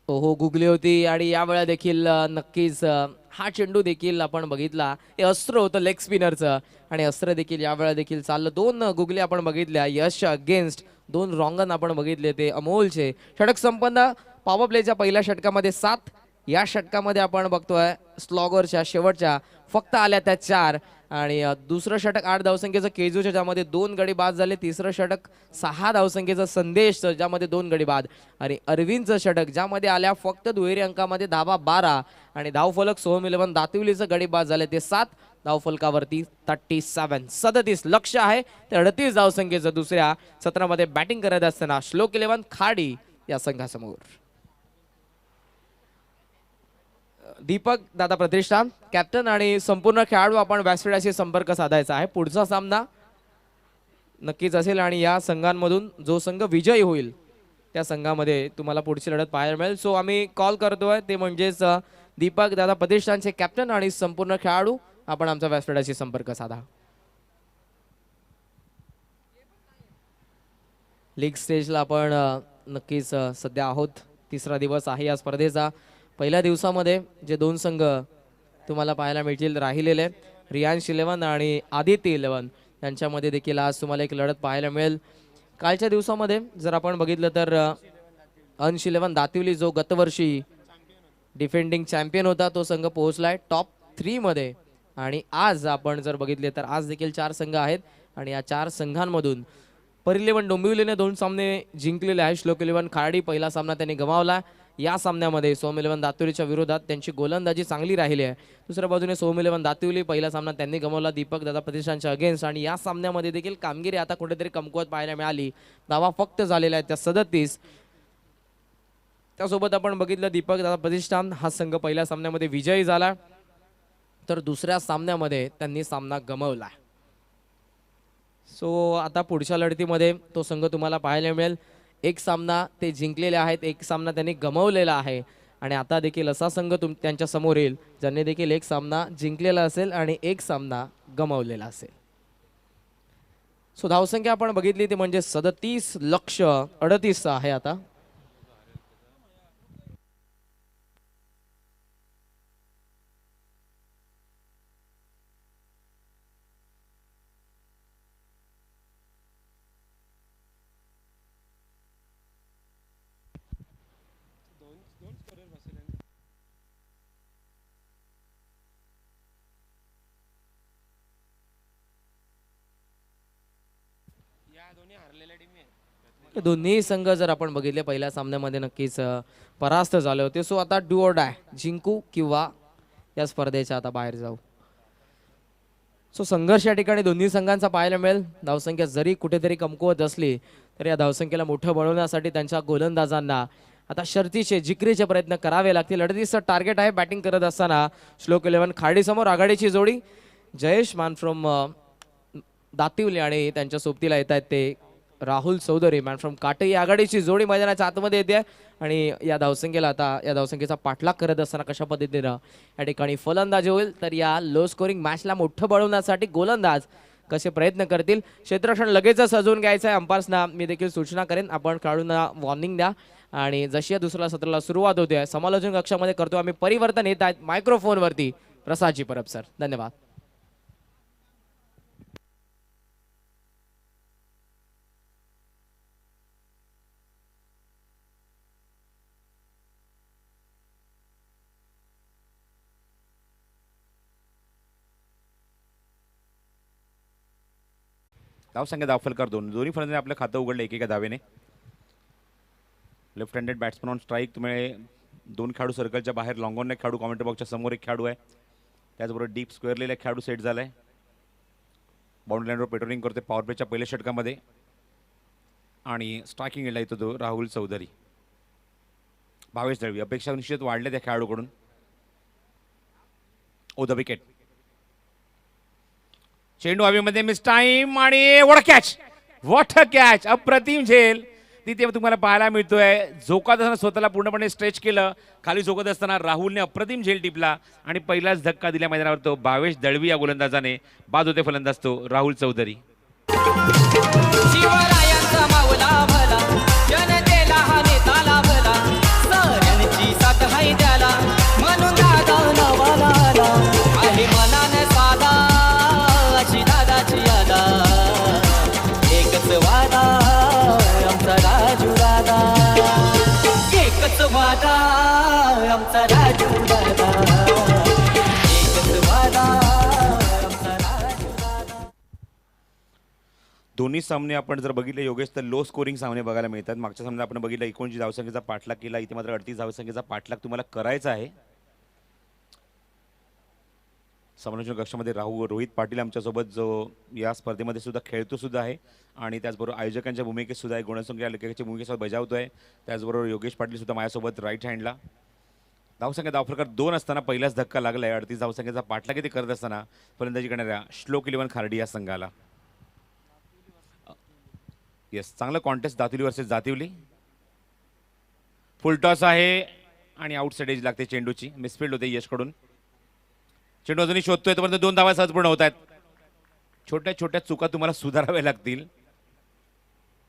हो गुगली होती आणि यावेळा देखील नक्कीच हा चेंडू देखील आपण बघितला. हे अस्त्र होतं लेग स्पिनरचं आणि अस्त्र देखील यावेळा देखील चाललं. 2 गुगली आपण बघितल्या यश अगेन्स्ट 2 रॉंगन आपण बघितले ते अमोलचे. षटक संपन्न. पॉवर प्लेच्या पहिल्या षटकामध्ये 7. या षटकामध्ये आपण बघतोय स्लॉगरच्या शेवटच्या फक्त आल्या त्या 4 आणि दुसरं षटक 8 धावसंख्येचं केजूच्या ज्यामध्ये 2 गडी बाद झाले. तिसरं षटक 6 धावसंख्येचं संदेश ज्यामध्ये 2 गडी बाद आणि अरविंदचं षटक ज्यामध्ये आल्या फक्त दुहेरी अंकामध्ये धावा 12 आणि धावफलक सोहम इलेव्हन दातिवलीचं गडी बाद झाले ते 7. धावफलकावरती 37. लक्ष आहे ते 38 धावसंख्येचं दुसऱ्या सत्रामध्ये बॅटिंग करत असताना श्लोक इलेव्हन खाडी या संघासमोर. दीपक दादा प्रतिष्ठान कॅप्टन आणि संपूर्ण खेळाडू आपण व्यासपीठाशी संपर्क साधायचा आहे. पुढचा सामना नक्कीच असेल आणि या संघांमधून जो संघ विजयी होईल त्या संघामध्ये तुम्हाला पुढची लढत पाहायला मिळेल. सो आम्ही कॉल करतोय ते म्हणजेच दीपक दादा प्रतिष्ठानचे कॅप्टन आणि संपूर्ण खेळाडू आपण आमच्या व्यासपीठाशी संपर्क साधा. लीग स्टेजला आपण नक्कीच सध्या आहोत. तिसरा दिवस आहे या स्पर्धेचा. पहिल्या दिवसामध्ये जे 2 संघ तुम्हाला पाहायला मिळतील राहिलेले रियांश इलेव्हन आणि आदित्य इलेव्हन यांच्यामध्ये देखील आज तुम्हाला एक लढत पाहायला मिळेल. कालच्या दिवसामध्ये जर आपण बघितलं तर अंश इलेव्हन दातिवली जो गतवर्षी डिफेंडिंग चॅम्पियन होता तो संघ पोहोचलाय टॉप 3 मध्ये आणि आज आपण जर बघितले तर आज देखील 4 संघ आहेत आणि या 4 संघांमधून पर इलेव्हन डोंबिवलीने 2 सामने जिंकलेले आहेत. श्लोक इलेव्हन खाडी पहिला सामना त्यांनी गमावला. या सामन्यामध्ये सोहम इलेव्हन दातिवलीच्या विरोधात त्यांची गोलंदाजी चांगली राहिली आहे. दुसऱ्या बाजूने सोहम इलेव्हन दातिवली पहिला सामना त्यांनी गमावला दीपक दादा प्रतिष्ठानच्या अगेन्स्ट आणि या सामन्यामध्ये देखील कामगिरी आता कुठेतरी कमकुवत पाहायला मिळाली. धावा फक्त झालेल्या आहेत त्या 37. त्यासोबत आपण बघितलं दीपक दादा प्रतिष्ठान हा संघ पहिल्या सामन्यामध्ये विजयी झाला तर दुसऱ्या सामन्यामध्ये त्यांनी सामना गमावला. सो आता पुढच्या लढतीमध्ये तो संघ तुम्हाला पाहायला मिळेल. एक सामना ते जिंकलेले आहेत, एक सामना त्यांनी गमावलेला आहे आणि आता देखील असा संघ त्यांच्या समोर येईल ज्यांनी देखील एक सामना जिंकलेला असेल आणि एक सामना गमावलेला असेल. सो धावसंख्या आपण बघितली ती म्हणजे 37,38,00,000 आहे आता. दोन्ही संघ जर आपण बघितले पहिल्या सामन्यामध्ये नक्कीच परास्त झाले होते. सो आता डू ऑर डाय, जिंकू किंवा या स्पर्धेच्या आता बाहेर जाऊ. सो संघर्ष या ठिकाणी दोन्ही संघांचा पाहायला मिळेल. धावसंख्या जरी कुठेतरी कमकुवत असली तरी या धावसंख्येला मोठं बनवण्यासाठी त्यांच्या गोलंदाजांना आता शर्तीचे जिकरीचे प्रयत्न करावे लागतील. 38चं टार्गेट आहे बॅटिंग करत असताना. श्लोक 11 खाडीसमोर आघाडीची जोडी जयेश मान फ्रॉम दातिवली आणि त्यांच्या सोबतीला येत आहेत ते राहुल चौधरी मॅन फ्रॉम काटई. आघाडीची जोडी मैदानाच्या आतमध्ये येते आणि या धावसंख्येला आता या धावसंख्येचा पाठलाग करत असताना कशा पद्धतीनं या ठिकाणी फलंदाजी होईल तर या लो स्कोरिंग मॅचला मोठं बनवण्यासाठी गोलंदाज कसे प्रयत्न करतील. क्षेत्ररक्षण लगेचच सजवून घ्यायचं आहे. अंपायर्सना मी देखील सूचना करेन आपण खेळाडूंना वॉर्निंग द्या. आणि जशी या दुसऱ्या सत्राला सुरुवात होते समालोचन कक्षामध्ये करतो आम्ही परिवर्तन येत आहेत मायक्रोफोनवरती प्रसादजी परब सर. धन्यवाद. धावसंख्या दाखल दोन्ही फलंदाजांनी आपलं खातं उघडलं एकेका धावेने. Left handed batsman on strike. तुम्ही दोन खेळाडू सर्कलच्या बाहेर, लॉंग ऑन एक खेळाडू, कॉमेंट्री बॉक्सच्या समोर एक खेळाडू आहे. त्याचबरोबर डीप स्क्वेअरलेला एक खेळाडू सेट झाला आहे. बाउंड्री लाईनवर पेट्रोलिंग करते पॉवर प्लेच्या पहिल्या षटकामध्ये. आणि स्ट्रायकिंग येतो तो राहुल चौधरी. भावेश दळवी. अपेक्षा निश्चित वाढल्या त्या खेळाडूकडून. ओ द विकेट. चेंडू हवेमध्ये मिस टाइम आणि व्हॉट अ कॅच. अप्रतिम झेल तिथे तुम्हाला पाहायला मिळतोय. झोकत असताना स्वतःला पूर्णपणे स्ट्रेच केलं. खाली झोकत असताना राहुलने अप्रतिम झेल टिपला आणि पहिलाच धक्का दिल्या मैदानावर तो भावेश दळवी या गोलंदाजाने. बाद होते फलंदाज तो राहुल चौधरी. दोन्ही सामने आपण जर बघितले योगेश तर लो स्कोरिंग सामने बघायला मिळतात. मागच्या सामन्यात आपण बघितलं 39 धावसंख्येचा पाठलाग केला. इथे मात्र 38 धावसंख्येचा पाठलाग तुम्हाला करायचा आहे. समालोचन कक्षामध्ये रोहित पाटील आमच्यासोबत जो या स्पर्धेमध्ये सुद्धा खेळतो सुद्धा आहे आणि त्याचबरोबर आयोजकांच्या भूमिकेत सुद्धा आहे. गुणसंख्या लेखकाच्या भूमिकेसोबत बजावतोय. त्याचबरोबर योगेश पाटील सुद्धा माझ्यासोबत राईट हँडला. धावसंख्या धावफलकार 2 असताना पहिलाच धक्का लागलाय. 38 धावसंख्येचा पाठलाग ते करत असताना फलंदाजी करणाऱ्या श्लोक 11 खार्डी या संघाला. येस, चांगलं कॉन्टेस्ट दातिवली वर्सेस दातिवली. फुल टॉस आहे आणि आउटसाइड एज लागते चेंडूची. मिसफिल्ड होते यशकडून. चेंडू अजूनही शोधतोय तोपर्यंत 2 धावा सहज पूर्ण होत आहेत. छोट्या छोट्या चुका तुम्हाला सुधाराव्या लागतील.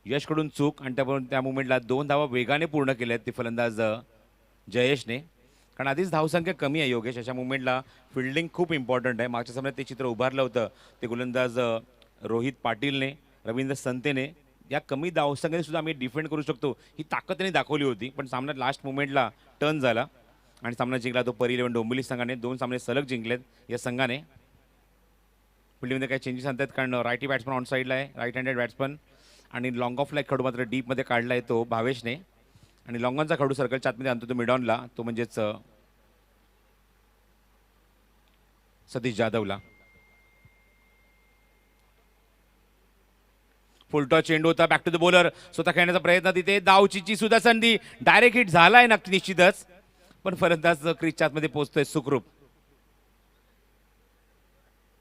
यशकडून चूक आणि त्या मुवमेंटला 2 धावा वेगाने पूर्ण केल्या आहेत ती फलंदाज जयेशने. कारण आधीच धावसंख्या कमी आहे योगेश. अशा मुवमेंटला फिल्डिंग खूप इम्पॉर्टंट आहे. मागच्या सामन्यात ते चित्र उभारलं होतं ते गोलंदाज रोहित पाटीलने, रवींद्र संतेने. या कमी धावसंख्येने सुद्धा आम्ही डिफेंड करू शकतो ही ताकद त्यांनी दाखवली होती. पण सामन्यात लास्ट मुवमेंटला टर्न झाला आणि सामना जिंकला तो परी 11 डोंबिवली संघाने. 2 सामने सलग जिंकलेत या संघाने. फिल्डिंगमध्ये काही चेंजेस आणतात कारण रायटी बॅट्समन ऑन साईडला आहे, राईट हँडेड बॅट्समन. आणि लॉंग ऑफला एक खेळू मात्र डीपमध्ये काढला आहे तो भावेशने. आणि लॉंग ऑनचा खेळू सर्कलच्या आतमध्ये आणतो तो मिडॉनला, तो म्हणजेच सतीश जाधवला. फुलटॉस चेंडू होता. Back to the bowler. स्वतः खेळण्याचा प्रयत्न. तिथे धावचीची सुद्धा संधी. डायरेक्ट हिट झालाय नक्की निश्चितच. पण फलंदाज क्रीजच्या आतमध्ये पोहोचतोय सुखरूप.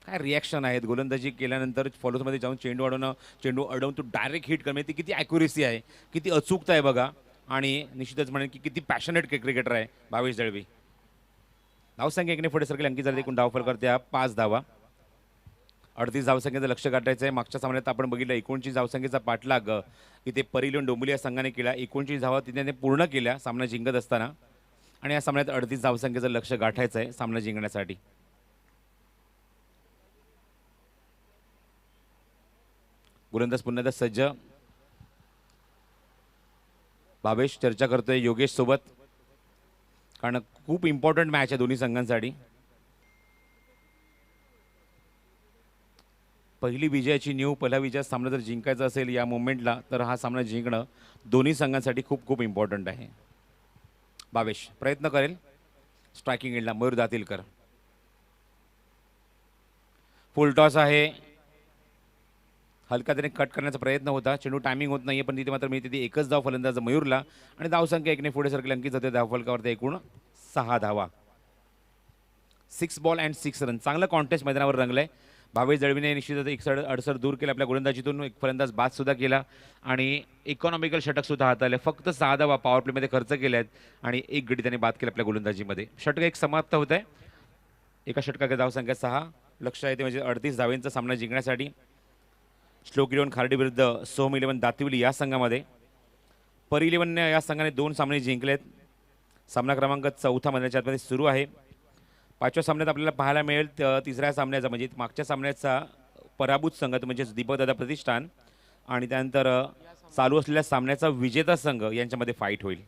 काय रिॲक्शन आहेत गोलंदाजी केल्यानंतर फॉलोमध्ये जाऊन चेंडू अडवणं, चेंडू अडवून तो डायरेक्ट हिट करणे. ती किती ॲक्युरेसी आहे, किती अचूकता आहे बघा. आणि निश्चितच म्हणेन की किती पॅशनेट क्रिकेटर आहे भावेश दळवी. धावसंख्या 1 ने पुढे सरकली. अंकित झाले एकूण धावफल करत्या 5 धावा. 38 धावसंख्येचं लक्ष गाठायचं आहे. मागच्या सामन्यात आपण बघितलं 39 धावसंख्येचा पाठलाग इथे परिलीन डोंबिवली या संघाने केला. 39 धावा तिथे त्याने पूर्ण केल्या सामना जिंकत असताना, आणि या सामन्यात 38 धावसंख्येचं लक्ष गाठायचं आहे सामना जिंकण्यासाठी. गोलंदाज पुन्हा एकदा सज्ज. भावेश चर्चा करतोय योगेश सोबत, कारण खूप इम्पॉर्टंट मॅच आहे दोन्ही संघांसाठी. पहिली विजयाची न्यू, पहिला विजय सामना जर जिंकायचा असेल या मोमेंटला, तर हा सामना जिंकणं दोन्ही संघांसाठी खूप खूप इम्पॉर्टंट आहे. भावेश प्रयत्न करेल स्ट्रायकिंग एंडला. मयूर दातीलकर. फुल टॉस आहे. हलका त्याने कट करण्याचा प्रयत्न होता. चेंडू टायमिंग होत नाहीये, पण तिथे मात्र मी तिथे एकच धाव फलंदाज मयूरला, आणि धावसंख्या 1ने पुढे सरकली. अंकित जाते धावफलकावरती एकूण 6 धावा. 6 बॉल अँड 6 रन. चांगलं कॉन्टेस्ट मैदानावर रंगलंय. भावेश दळवीने निश्चितच एक अडसर दूर केला आपल्या गोलंदाजीतून. एक फलंदाज बाद सुद्धा केला आणि इकॉनॉमिकल षटक सुद्धा हाताळले. फक्त 6 धावा पॉवर प्लेमध्ये खर्च केल्या आहेत आणि एक गडी त्याने बाद केला आपल्या गोलंदाजीमध्ये. षटक एक समाप्त होत आहे. एका षटकाची धावसंख्या 6. लक्ष आहे ते म्हणजे 38 धावेंचा सामना जिंकण्यासाठी. श्लोक 11 खार्डी विरुद्ध सोम 11 दातिवली या संघामध्ये. परी 11ने या संघाने 2 सामने जिंकलेत. सामना क्रमांक 4 मैदानाच्या आतमध्ये सुरू आहे. 5व्या सामन्यात आपल्याला पाहायला मिळेल तिसऱ्या सामन्याचा म्हणजे मागच्या सामन्याचा पराभूत संघ म्हणजे दीपकदादा प्रतिष्ठान, आणि त्यानंतर चालू असलेल्या सामन्याचा विजेता संघ यांच्यामध्ये फाईट होईल.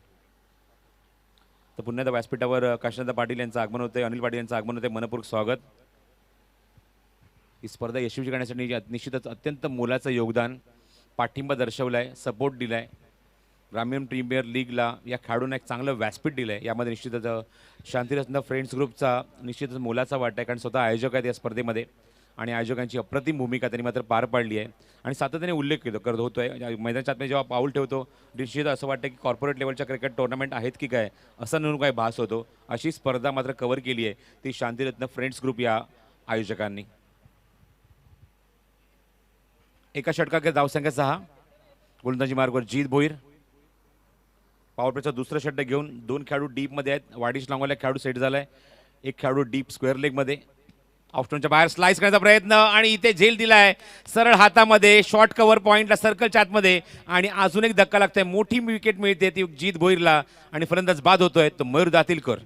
तर पुन्हा एकदा व्यासपीठावर काशीनाथ पाटील यांचं आगमन होतं. अनिल पाटील यांचं आगमन होतं. मनपूर्वक स्वागत. ही स्पर्धा यशस्वी करण्यासाठी निश्चितच अत्यंत मोलाचं योगदान, पाठिंबा दर्शवलाय, सपोर्ट दिलाय. ग्रामीण प्रीमियर लीगला या खेळाडूंना एक चांगलं व्यासपीठ दिलं आहे. यामध्ये निश्चितच शांतिरत्न फ्रेंड्स ग्रुपचा निश्चितच मोलाचा वाटा आहे, कारण स्वतः आयोजक आहेत या स्पर्धेमध्ये आणि आयोजकांची अप्रतिम भूमिका त्यांनी मात्र पार पाडली आहे आणि सातत्याने उल्लेख करत होतोय. मैदानाच्या आतमध्ये जेव्हा पाऊल ठेवतो निश्चित असं वाटतं की कॉर्पोरेट लेवलच्या क्रिकेट टुर्नामेंट आहेत की काय, असं म्हणून काय भास होतो. अशी स्पर्धा मात्र कव्हर केली आहे ती शांतिरत्न फ्रेंड्स ग्रुप या आयोजकांनी. एका षटकात धावसंख्या 6. गोलंदाजी मार्गवर जीत भोईर. पॉवर प्लेचं दुसरं षटक घेऊन 2 खेळाडू डीपमध्ये आहेत. वाडिश लांगवाला खेळाडू सेट झालाय. एक खेळाडू डीप स्क्वेअर लेगमध्ये. ऑफस्टोनच्या बाहेर स्लाइस करण्याचा प्रयत्न आणि इथे झेल दिलाय सरळ हातामध्ये. शॉर्ट कव्हर पॉईंटला सर्कलच्या आतमध्ये आणि अजून एक धक्का लागतोय. मोठी विकेट मिळते ती जीत भोईरला आणि फलंदाज बाद होतोय तो मयूर दातीलकर.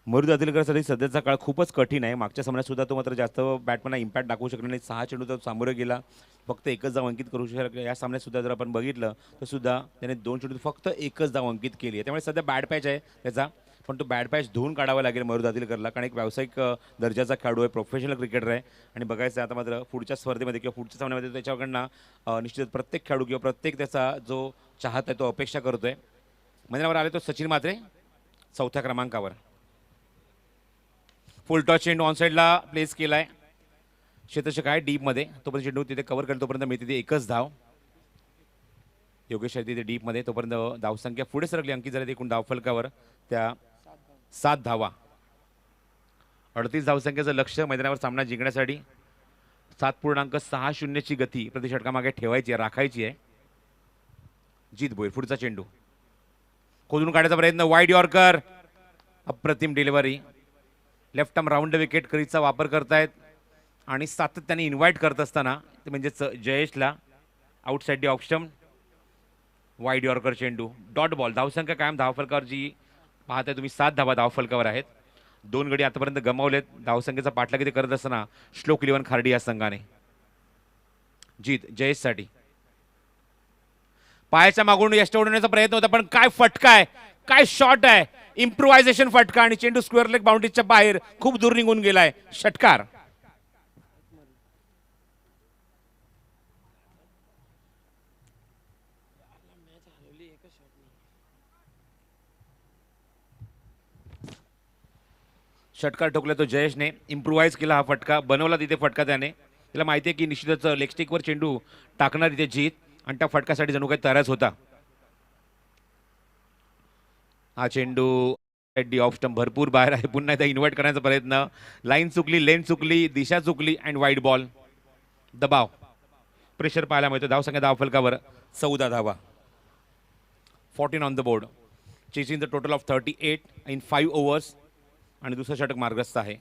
मयूर दातीलकरसाठी सध्याचा काळ खूपच कठीण आहे. मागच्या सामन्यात सुद्धा तो मात्र जास्त बॅटमॅनला इम्पॅक्ट दाखवू शकला नाही. 6 चेंडू तो सामोरे गेला, फक्त एकच धाव अंकित करू शकला. या सामन्यात सुद्धा जर आपण बघितलं तर सुद्धा त्याने 2 चेंडू फक्त एकच धाव अंकित केली आहे. त्यामुळे सध्या बॅड पॅच आहे त्याचा, पण तो बॅड पॅच धुवून काढावा लागेल मयूर दातीलकरला, कारण एक व्यावसायिक दर्जाचा खेळाडू आहे, प्रोफेशनल क्रिकेटर आहे. आणि बघायचं आता मात्र पुढच्या स्पर्धेमध्ये किंवा पुढच्या सामन्यामध्ये त्याच्याकडनं निश्चित प्रत्येक खेळाडू किंवा प्रत्येक त्याचा जो चाहत आहे तो अपेक्षा करतोय. मैदानावर आले तो सचिन मात्रे 4थ्या क्रमांकावर. फुल टॉस चेंडू ऑन साईडला प्लेस केलाय. क्षेत्ररक्षक आहे डीपमध्ये, तोपर्यंत चेंडू तिथे कव्हर करेल तोपर्यंत मी तिथे एकच धाव. योगेश आहे तिथे डीपमध्ये, तोपर्यंत धावसंख्या पुढे सरकली. अंकित झाले एकूण धावफलकावर त्या 7 धावा. 38 धावसंख्येचं लक्ष मैदानावर सामना जिंकण्यासाठी. 7.60ची गती प्रति षटकामागे ठेवायची आहे, राखायची आहे. जीत भोईर पुढचा चेंडू खोदून काढायचा प्रयत्न. वाईड यॉर्कर, अप्रतिम delivery. Left arm round wicket करीचा वापर करतायत आणि सातत्याने इन्व्हाइट करत असताना ते म्हणजेच जयेशला outside the option. Wide yorker चेंडू डॉट बॉल. धावसंख्या कायम धावफलकावर जी पाहताय तुम्ही 7 धावा धावफलकावर आहेत. 2 गडी आतापर्यंत गमावलेत. धावसंख्येचा पाठलाग किती करत असताना श्लोक 11 खार्डी या संघाने. जीत जयेशसाठी पायाच्या मागून यष्ट उडवण्याचा प्रयत्न होता, पण काय फटका आहे, काय शॉट आहे, इम्प्रोव्हायझेशन फटका आणि चेंडू स्क्वेअर लेग बाउंड्रीच्या बाहेर खूप दूर निघून गेलाय. षटकार. षटकार ठोकला तो जयेशने, इम्प्रुव्हाइज केला, हा फटका बनवला तिथे फटका त्याने. त्याला माहिती आहे की निश्चितच लेग स्टिकवर चेंडू टाकणार तिथे जीत आणि त्या फटकासाठी जणू काही तयारच होता. हा चेंडू डी ऑफ स्टंप भरपूर बाहेर आहे. पुन्हा एकदा इन्व्हाइट करण्याचा प्रयत्न, लाईन चुकली, लेन चुकली, दिशा चुकली अँड वाईड बॉल. दबाव, प्रेशर पाहायला मिळतो. धावसंख्या धाव फलकावर 14 धावा. 14 on the board. Chasing the total of 38 in 5 overs आणि दुसरं षटक मार्गस्थ आहे.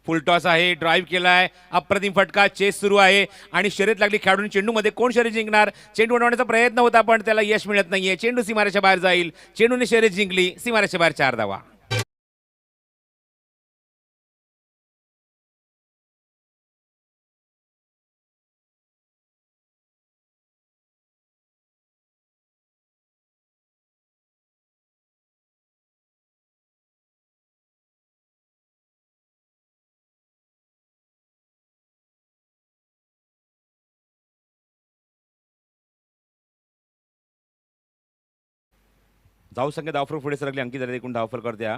फुल टॉस आहे, ड्राईव्ह केलाय, अप्रतिम फटका, चेस सुरू आहे आणि शर्यत लागली खेळाडूंनी. चेंडूमध्ये कोण शर्यत जिंकणार? चेंडू उडवण्याचा प्रयत्न होता पण त्याला यश मिळत नाहीये. चेंडू सीमारेच्या बाहेर जाईल. चेंडूने शर्यत जिंकली, सीमारेच्या बाहेर 4 धावा. धावसंख्या धावफलक पुढे सरकली. अंकित झाले एकूण धावफल करत्या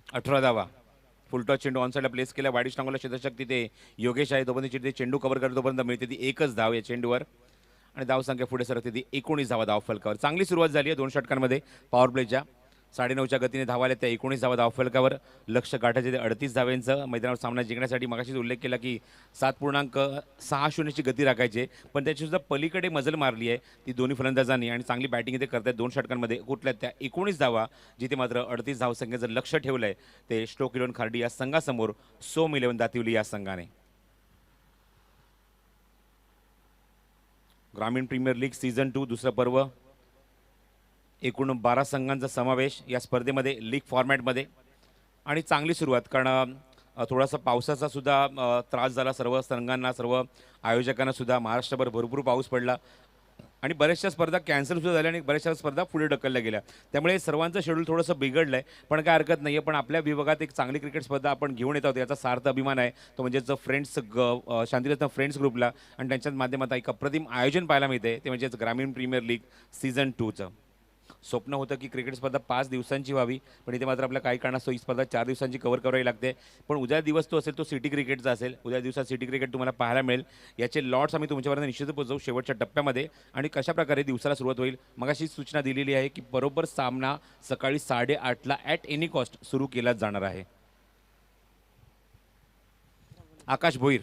18 धावा. फुलटॉस चेंडू ऑन साईडला प्लेस केला. वाडीश टांगोला क्षेत्ररक्षक तिथे योगेश आहे. तोपर्यंत तिथे चेंडू कव्हर करतो तोपर्यंत मिळते ती एकच धाव या चेंडूवर आणि धावसंख्या पुढे सरकते ती 19 धावा धावफलकावर. चांगली सुरुवात झाली आहे 2 षटकांमध्ये पॉवर प्लेच्या. 9:30च्या गतीने धावा आल्या त्या 19 धावा धावफलकावर. लक्ष गाठायचे ते 38 धाव्यांचं. मैदानावर सामना जिंकण्यासाठी मगाशीच उल्लेख केला की 7.60 ची गती राखायची, पण त्याची सुद्धा पलीकडे मजल मारली आहे ती दोन्ही फलंदाजांनी आणि चांगली बॅटिंग इथे करतात 2 षटकांमध्ये. कुठल्या त्या 19 धावा, जिथे मात्र 38 धावसंख्येचं लक्ष ठेवलं आहे ते स्ट्रोक 11 खार्डी या संघासमोर सोम 11 दातिवली या संघाने. ग्रामीण प्रीमियर लीग सीझन 2 दुसरं पर्व. एकूण 12 संघांचा समावेश या स्पर्धेमध्ये लीग फॉर्मॅटमध्ये आणि चांगली सुरुवात. कारण थोडासा पावसाचा सुद्धा त्रास झाला सर्व संघांना, सर्व आयोजकांना सुद्धा. महाराष्ट्रभर भरपूर पाऊस पडला आणि बऱ्याचशा स्पर्धा कॅन्सल सुद्धा झाल्या आणि बऱ्याचशा स्पर्धा पुढे ढकलल्या गेल्या. त्यामुळे सर्वांचं शेड्यूल थोडंसं बिघडलं आहे, पण काय हरकत नाही आहे. पण आपल्या विभागात एक चांगली क्रिकेट स्पर्धा आपण घेऊन येत आहोत याचा सार्थ अभिमान आहे. तो म्हणजेच फ्रेंड्स शांतिरत्न फ्रेंड्स ग्रुपला आणि त्यांच्याच माध्यमात एक अप्रतिम आयोजन पाहायला मिळते ते म्हणजेच ग्रामीण प्रीमियर लीग सीझन 2चं. स्वप्न होतं की क्रिकेट स्पर्धा 5 दिवसांची व्हावी, पण इथे मात्र आपल्या काही कारणास्तव ही स्पर्धा 4 दिवसांची कव्हर करावी लागते. पण उद्या दिवस तो असेल तो सिटी क्रिकेटचा असेल. उद्या दिवसात सिटी क्रिकेट तुम्हाला पाहायला मिळेल. याचे लॉट्स आम्ही तुमच्यापर्यंत निश्चितच पोहोचवू शेवटच्या टप्प्यामध्ये. आणि कशाप्रकारे दिवसाला सुरुवात होईल मग अशी सूचना दिलेली आहे की बरोबर सामना सकाळी 8:30ला ॲट एनी कॉस्ट सुरू केला जाणार आहे. आकाश भोईर.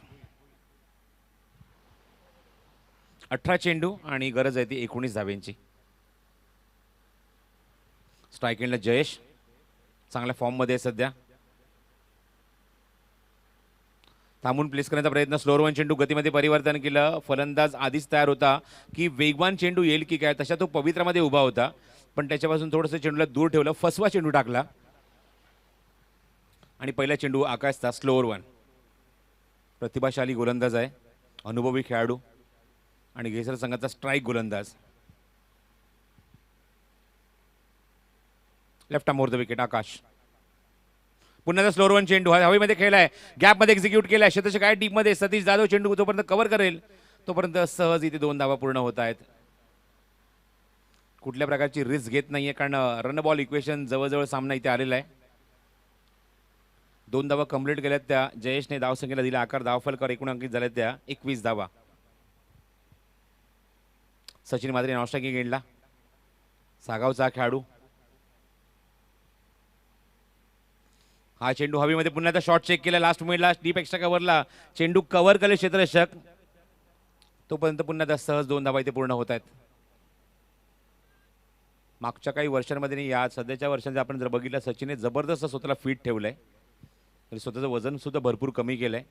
18 चेंडू आणि गरज आहे ती 19 धाव्यांची. स्ट्राईक एंडला जयेश चांगल्या फॉर्ममध्ये आहे सध्या. थांबून प्लेस करण्याचा प्रयत्न. स्लोअर वन चेंडू गतीमध्ये परिवर्तन केलं. फलंदाज आधीच तयार होता की वेगवान चेंडू येईल की काय, तशा तो पवित्रामध्ये उभा होता, पण त्याच्यापासून थोडंसं चेंडूला दूर ठेवलं. फसवा चेंडू टाकला आणि पहिला चेंडू आकाशचा स्लोअर वन. प्रतिभाशाली गोलंदाज आहे, अनुभवी खेळाडू आणि घेसर संघाचा स्ट्राईक गोलंदाज. Left arm over the wicket Akash. पुन्हा स्लोअर वन चेंडू हवेमध्ये खेळलाय, गॅपमध्ये एक्झिक्यूट केलाय. क्षेत्ररक्षक काय डीपमध्ये सतीश जाधव चेंडू जोपर्यंत कव्हर करेल तोपर्यंत सहज इथे 2 धावा पूर्ण होत आहेत. कुठल्या प्रकारची रिस्क घेत नाहीये कारण रन बॉल इक्वेशन जवळजवळ सामना इथे आलेला आहे. 2 धावा कंप्लीट केल्यात त्या जयेशने. धावसंख्येला दिला आकार. धावफलकावर एकूण अंकित झाल्यात त्या 21 धावा. सचिन मात्रे नॉस्ट्रायकिंग एंडला. सागावचा खेळाडू. हा चेंडू हवेमध्ये पुन्हा एकदा शॉट चेक केला लास्ट मिनिटला डीप एक्स्ट्रा कव्हरला. चेंडू कव्हर केले क्षेत्ररक्षक तोपर्यंत पुन्हा एकदा सहज 2 धावा इथे पूर्ण होत आहेत. मागच्या काही वर्षांमध्ये या सध्याच्या वर्षांमध्ये आपण जर बघितलं सचिनने जबरदस्त स्वतःला फिट ठेवलंय. स्वतःचं वजन सुद्धा भरपूर कमी केलंय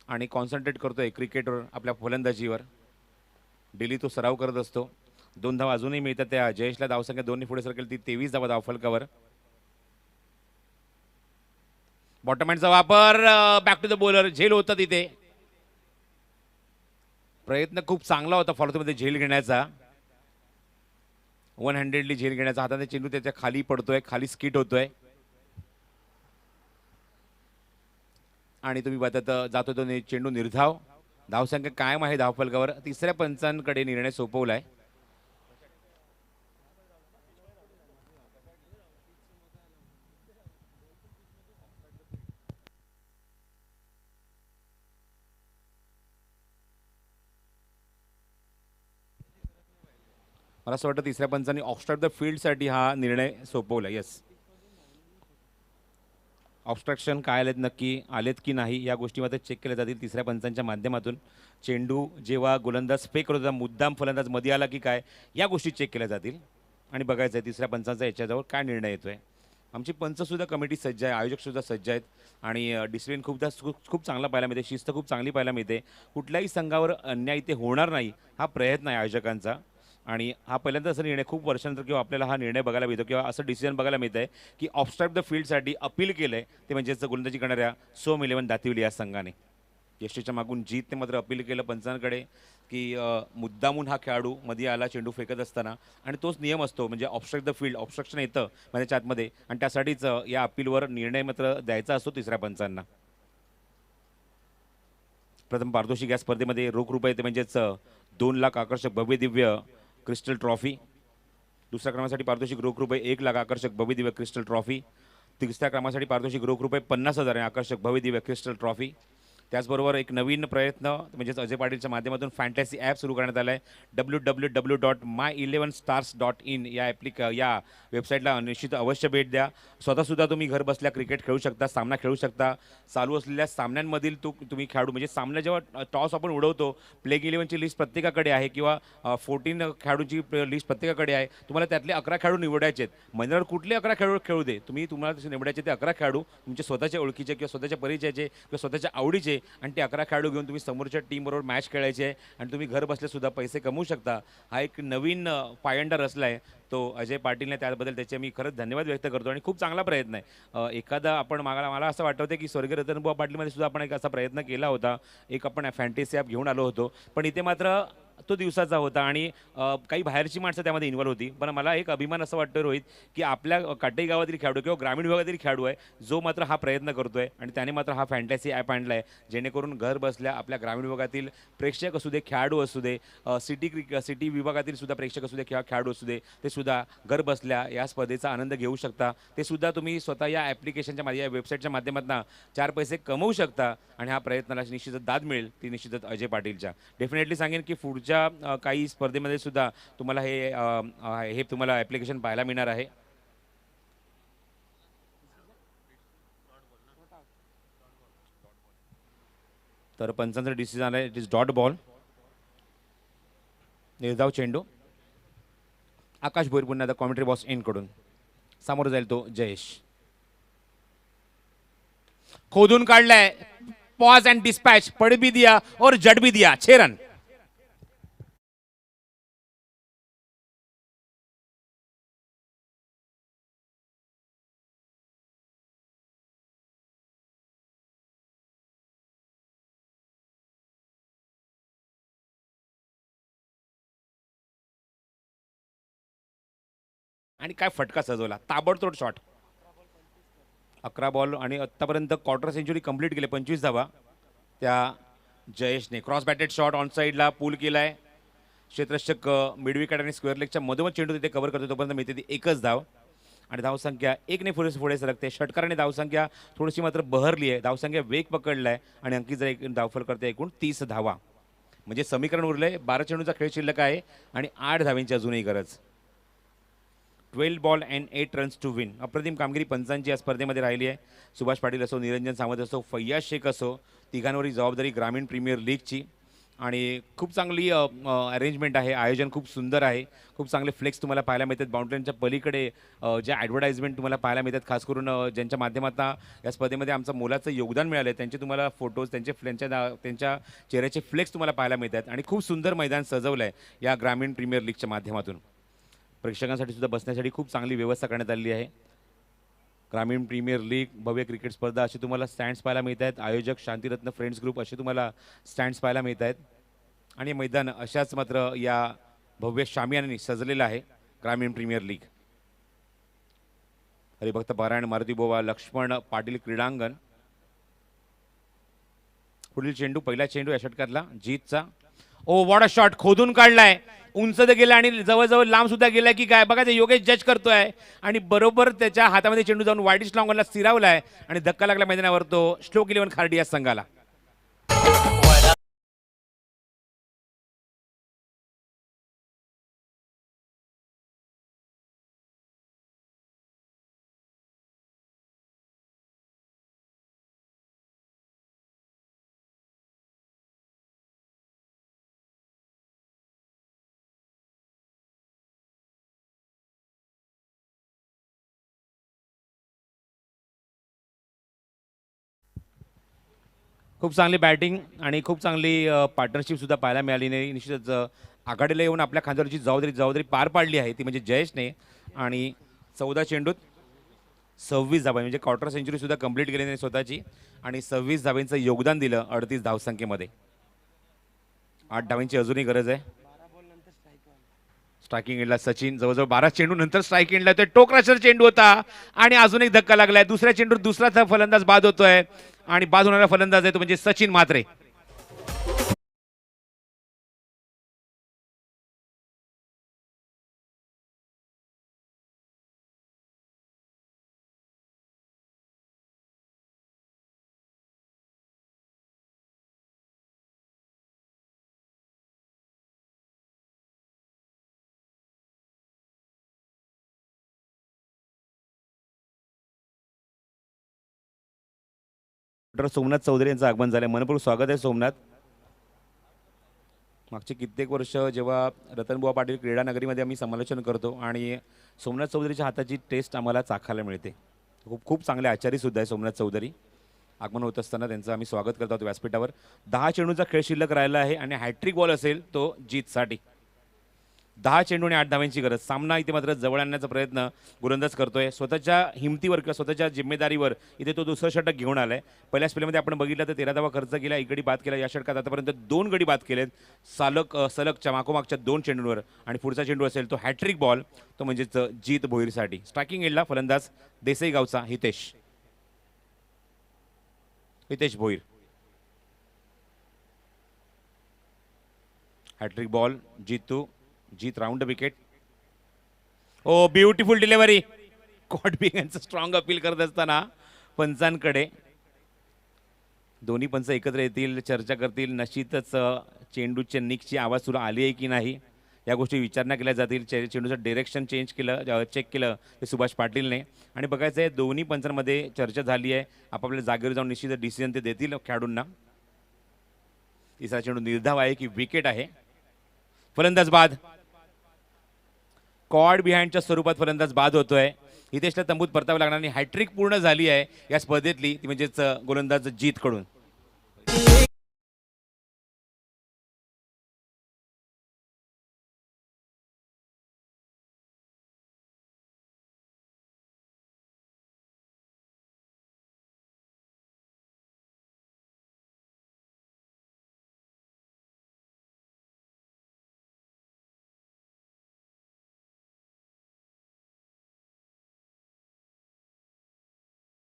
आणि कॉन्सन्ट्रेट करतोय क्रिकेटवर, आपल्या फलंदाजीवर. डेली तो सराव करत असतो. 2 धावा अजूनही मिळतात त्या जयेशला. धावसंख्या 2 पुढे सरकेल ती 23 धावा धावफलकावर. बॉटम हँडचा वापर. Back to the bowler. झेल होतं तिथे. प्रयत्न खूप चांगला होता फॉलोमध्ये झेल घेण्याचा, 100ली झेल घेण्याचा. हाताने चेंडू त्याच्या खाली पडतोय, खाली स्किट होतोय आणि तुम्ही बघत जातो तो चेंडू निर्धाव. धावसंख्या कायम आहे धावफलकावर. तिसऱ्या पंचांकडे निर्णय सोपवलाय. मला असं वाटतं तिसऱ्या पंचांनी ऑफस्ट्राईक द फील्डसाठी हा निर्णय सोपवला. येस, ऑब्स्ट्रक्शन काय आलेत नक्की आलेत की नाही या गोष्टी मात्र चेक केल्या जातील तिसऱ्या पंचांच्या माध्यमातून. चेंडू जेव्हा गोलंदाज फेक करत होता मुद्दाम फलंदाज मध्ये आला की काय या गोष्टी चेक केल्या जातील आणि बघायचं आहे तिसऱ्या पंचांचा याच्याजवळ काय निर्णय येतोय. आमची पंचसुद्धा कमिटी सज्ज आहे, आयोजकसुद्धा सज्ज आहेत आणि डिसिप्लिन खूप चांगला पाहायला मिळते, शिस्त खूप चांगली पाहायला मिळते. कुठल्याही संघावर अन्याय इथे होणार नाही हा प्रयत्न आहे आयोजकांचा आणि हा पहिल्यांदा असा निर्णय खूप वर्षानंतर किंवा आपल्याला हा निर्णय बघायला मिळतो किंवा असं डिसिजन बघायला मिळतं आहे की ऑफस्ट्राईक द फील्डसाठी अपील केलं आहे ते म्हणजेच गोलंदाजी करणाऱ्या सोम 11 दातिवली या संघाने. यष्टीच्या मागून जीतने मात्र अपील केलं पंचांकडे की मुद्दामून हा खेळाडू मध्ये आला चेंडू फेकत असताना आणि तोच नियम असतो म्हणजे ऑफस्ट्राईक द फील्ड ऑब्स्ट्रक्शन येतं माझ्या आतमध्ये आणि त्यासाठीच या अपीलवर निर्णय मात्र द्यायचा असतो तिसऱ्या पंचांना. प्रथम पारितोषिक या स्पर्धेमध्ये रोख रुपये ते म्हणजेच 2 लाख आकर्षक भव्य दिव्य क्रिस्टल ट्रॉफी. दुसऱ्या क्रमांकासाठी पारितोषिक रोख रुपये 1 लाख आकर्षक भव्य दिव्य क्रिस्टल ट्रॉफी. तिसऱ्या क्रमांकासाठी पारितोषिक रोख रुपये 50,000 आकर्षक भव्य दिव्य क्रिस्टल ट्रॉफी. त्याचबरोबर एक नवीन प्रयत्न म्हणजेच अजय पाटीलच्या माध्यमातून फॅन्टॅसी ॲप सुरू करण्यात आलं आहे. www.my11stars.in या वेबसाईटला निश्चित अवश्य भेट द्या. स्वतःसुद्धा तुम्ही घर बसल्या क्रिकेट खेळू शकता, सामना खेळू शकता. चालू असलेल्या सामन्यांमधील तुम्ही खेळाडू म्हणजे सामना जेव्हा टॉस आपण उडवतो प्लेइंग 11ची लिस्ट प्रत्येकाकडे आहे किंवा 14 खेळाडूंची लिस्ट प्रत्येकाकडे आहे. तुम्हाला त्यातले 11 खेळाडू निवडायचे आहेत. मैदानावर कुठले 11 खेळाडू खेळू दे तुम्हाला तसे निवडायचे ते 11 खेळाडू तुमचे स्वतःच्या ओळखीचे किंवा स्वतःच्या परिचयाचे किंवा स्वतःच्या आवडीचे आणि ते 11 खेळाडू घेऊन तुम्ही समोरच्या टीमबरोबर मॅच खेळायचे आहे आणि तुम्ही घर बसल्यासुद्धा पैसे कमवू शकता. हा एक नवीन पायंडा रचला आहे तो अजय पाटीलने, त्याबद्दल त्याचे मी खरंच धन्यवाद व्यक्त करतो आणि खूप चांगला प्रयत्न आहे. एखादा आपण मला असं वाटतं की स्वर्गीय रतनबुवा पाटीलमध्ये सुद्धा आपण एक असा प्रयत्न केला होता, एक आपण फॅन्टसी ॲप घेऊन आलो होतो पण इथे मात्र तो दिवसाचा होता आणि काही बाहेरची माणसं त्यामध्ये इन्व्हॉल्व होती. पण मला एक अभिमान असं वाटतं रोहित की आपल्या काटेई गावातील खेळाडू किंवा ग्रामीण भागातील खेळाडू आहे जो मात्र हा प्रयत्न करतोय आणि त्याने मात्र हा फॅन्टसी ॲप आणला आहे जेणेकरून घर बसल्या आपल्या ग्रामीण भागातील प्रेक्षक असू दे, खेळाडू असू दे, सिटी विभागातील सुद्धा प्रेक्षक असू दे किंवा खेळाडू असू दे, ते सुद्धा घर बसल्या या स्पर्धेचा आनंद घेऊ शकता. ते सुद्धा तुम्ही स्वतः या ॲप्लिकेशनच्या या वेबसाईटच्या माध्यमातून 4 पैसे कमवू शकता आणि हा प्रयत्नाला निश्चितच दाद मिळेल ती निश्चितच अजय पाटीलच्या. डेफिनेटली सांगेन की पुढच्या काही स्पर्धेमध्ये सुद्धा तुम्हाला हे तुम्हाला ॲप्लिकेशन पाहायला मिळणार आहे. तर पंचांचा डिसिजन आहे, इट इज डॉट बॉल, निर्धाव चेंडू. आकाश भोईर पुन्हा आता कॉमेंट्री बॉक्स कडून समोर जाईल तो जयेश. खोदून काढलाय, पॉज अँड डिस्पॅच, पड भी दिया और जड भी दिया. 6 रन. आणि काय फटका सजवला, ताबडतोड शॉट. 11 बॉल आणि आत्तापर्यंत क्वार्टर सेंचुरी कंप्लीट केले, 25 धावा त्या जयेशने. क्रॉस बॅटेड शॉट ऑन साईडला पूल केलाय. क्षेत्ररक्षक मिडविकेट आणि स्क्वेअर लेगच्या मधोमध चेंडू तिथे कव्हर करतो तोपर्यंत मिळते ती एकच धाव आणि धावसंख्या 1ने पुढे सरकते. षटकाराने धावसंख्या थोडीशी मात्र बहरली आहे, धावसंख्या वेग पकडलाय आणि अंकित जर एक धावफल करते एकूण 30 धावा. म्हणजे समीकरण उरलंय 12 चेंडूचा खेळ शिल्लक आहे आणि 8 धावांची अजूनही गरज. 12 ball and 8 runs to win. अप्रतिम कामगिरी पंचांची या स्पर्धेमध्ये राहिली आहे. सुभाष पाटील असो, निरंजन सावंत असो, फैयाज शेख असो, तिघांवरील जबाबदारी ग्रामीण प्रीमियर लीगची आणि खूप चांगली अरेंजमेंट आहे. आयोजन खूप सुंदर आहे. खूप चांगले फ्लेक्स तुम्हाला पाहायला मिळतात. बाउंड्रीच्या पलीकडे ज्या ॲडव्हर्टाइजमेंट तुम्हाला पाहायला मिळतात, खास करून ज्यांच्या माध्यमातून या स्पर्धेमध्ये आमचं मोलाचं योगदान मिळालं आहे त्यांचे तुम्हाला फोटोज, त्यांच्या चेहऱ्याचे फ्लेक्स तुम्हाला पाहायला मिळतात आणि खूप सुंदर मैदान सजवलं आहे या ग्रामीण प्रीमियर लीगच्या माध्यमातून. प्रेक्षकांसाठी सुद्धा बसण्यासाठी खूप चांगली व्यवस्था करण्यात आलेली आहे. ग्रामीण प्रीमियर लीग, भव्य क्रिकेट स्पर्धा असे तुम्हाला स्टँड्स पाहायला मिळत आहेत. आयोजक शांतिरत्न फ्रेंड्स ग्रुप असे तुम्हाला स्टँड्स पाहायला मिळत आहेत. आणि मैदान अशाच मात्र या भव्य शामियाने सजलेलं आहे ग्रामीण प्रीमियर लीग. हरिभक्त पारायण मारुती बोवा लक्ष्मण पाटील क्रीडांगण. पुढील चेंडू, पहिला चेंडू या षटकातला जीतचा. ओ वॉट अ शॉट, खोदून काढलाय, उंच तर गेला आणि जवळजवळ लांब सुद्धा गेलाय की काय बघा. ते योगेश जज करतोय आणि बरोबर त्याच्या हातामध्ये चेंडू जाऊन वाईट स्लॉंगला स्थिरावलाय आणि धक्का लागला मैदानावर तो श्लोक 11 खार्डी या संघाला. खूप चांगली बॅटिंग आणि खूप चांगली पार्टनरशिप सुद्धा पाहायला मिळाली नाही. निश्चितच आघाडीला येऊन आपल्या खांद्यावरची जबाबदारी पार पाडली आहे ती म्हणजे जयेशने. आणि 14 चेंडूत 26 धावा म्हणजे क्वार्टर सेंचुरी सुद्धा कंप्लीट केली नाही स्वतःची आणि 26 धावांचं योगदान दिलं 38 धावसंख्येमध्ये. 8 धावांची अजूनही गरज आहे. स्ट्रायकिंग एंडला सचिन, जवळजवळ 12 चेंडू नंतर स्ट्रायकिंग एंडला येतोय. टोक्रशर चेंडू होता आणि अजून एक धक्का लागलाय. दुसऱ्या चेंडू दुसरा फलंदाज बाद होतोय आणि बाद होणारा फलंदाज आहे तो म्हणजे सचिन म्हात्रे. सोमनाथ चौधरी यांचं आगमन झालंय. मनपूर्वक स्वागत आहे सोमनाथ. मागचे कित्येक वर्ष जेव्हा रतनबुवा पाटील क्रीडा नगरीमध्ये आम्ही समालोचन करतो आणि सोमनाथ चौधरीच्या हाताची टेस्ट आम्हाला चाखायला मिळते. खूप खूप चांगले आचारी सुद्धा आहे सोमनाथ चौधरी. आगमन होत असताना त्यांचं आम्ही स्वागत करत आहोत व्यासपीठावर. 10 चेंडूचा खेळ शिल्लक राहिला आहे आणि हॅट्रिक बॉल असेल तो जीतसाठी. 10 चेंडू आणि 8 धावांची गरज. सामना इथे मात्र जवळ आणण्याचा प्रयत्न गोलंदाज करतोय. स्वतःच्या हिमतीवर किंवा स्वतःच्या जिम्मेदारीवर इथे तो दुसरं षटक घेऊन आलाय. पहिल्या स्पेलमध्ये आपण बघितलं तर 13 धावा खर्च केला, 1 गडी बाद केला. या षटकात आतापर्यंत 2 गडी बाद केलेत सलगच्या मागोमागच्या 2 चेंडूंवर आणि पुढचा चेंडू असेल तो हॅट्रिक बॉल, तो म्हणजेच जीत भोईरसाठी. स्ट्रायकिंग एंडला फलंदाज देसाई गावचा हितेश भोईर. हॅट्रिक बॉल जीत राऊंड विकेट. ओ ब्युटिफुल डिलिव्हरी. कॉडबिंग यांचं स्ट्रॉंग अपील करत असताना पंचांकडे. दोन्ही पंच एकत्र येतील, चर्चा करतील. निश्चितच चेंडूच्या निकची आवाज सुरू आली आहे की नाही या गोष्टी विचारणा केल्या जातील. चेंडूचं डिरेक्शन चेक केलं ते सुभाष पाटीलने. आणि बघायचं आहे दोन्ही पंचांमध्ये चर्चा झाली आहे. आपापल्या जागेवर जाऊन निश्चित डिसिजन ते देतील खेळाडूंना. तिसरा चेंडू निर्धाव आहे की विकेट आहे. फलंदाज बाद. कॉड बिहाइंडच्या स्वरूपात फलंदाज बाद होतोय. हितेशला तंबूत परतावं लागणार आणि हॅट्रिक पूर्ण झाली आहे या स्पर्धेतली, ती म्हणजेच गोलंदाज जीतकडून.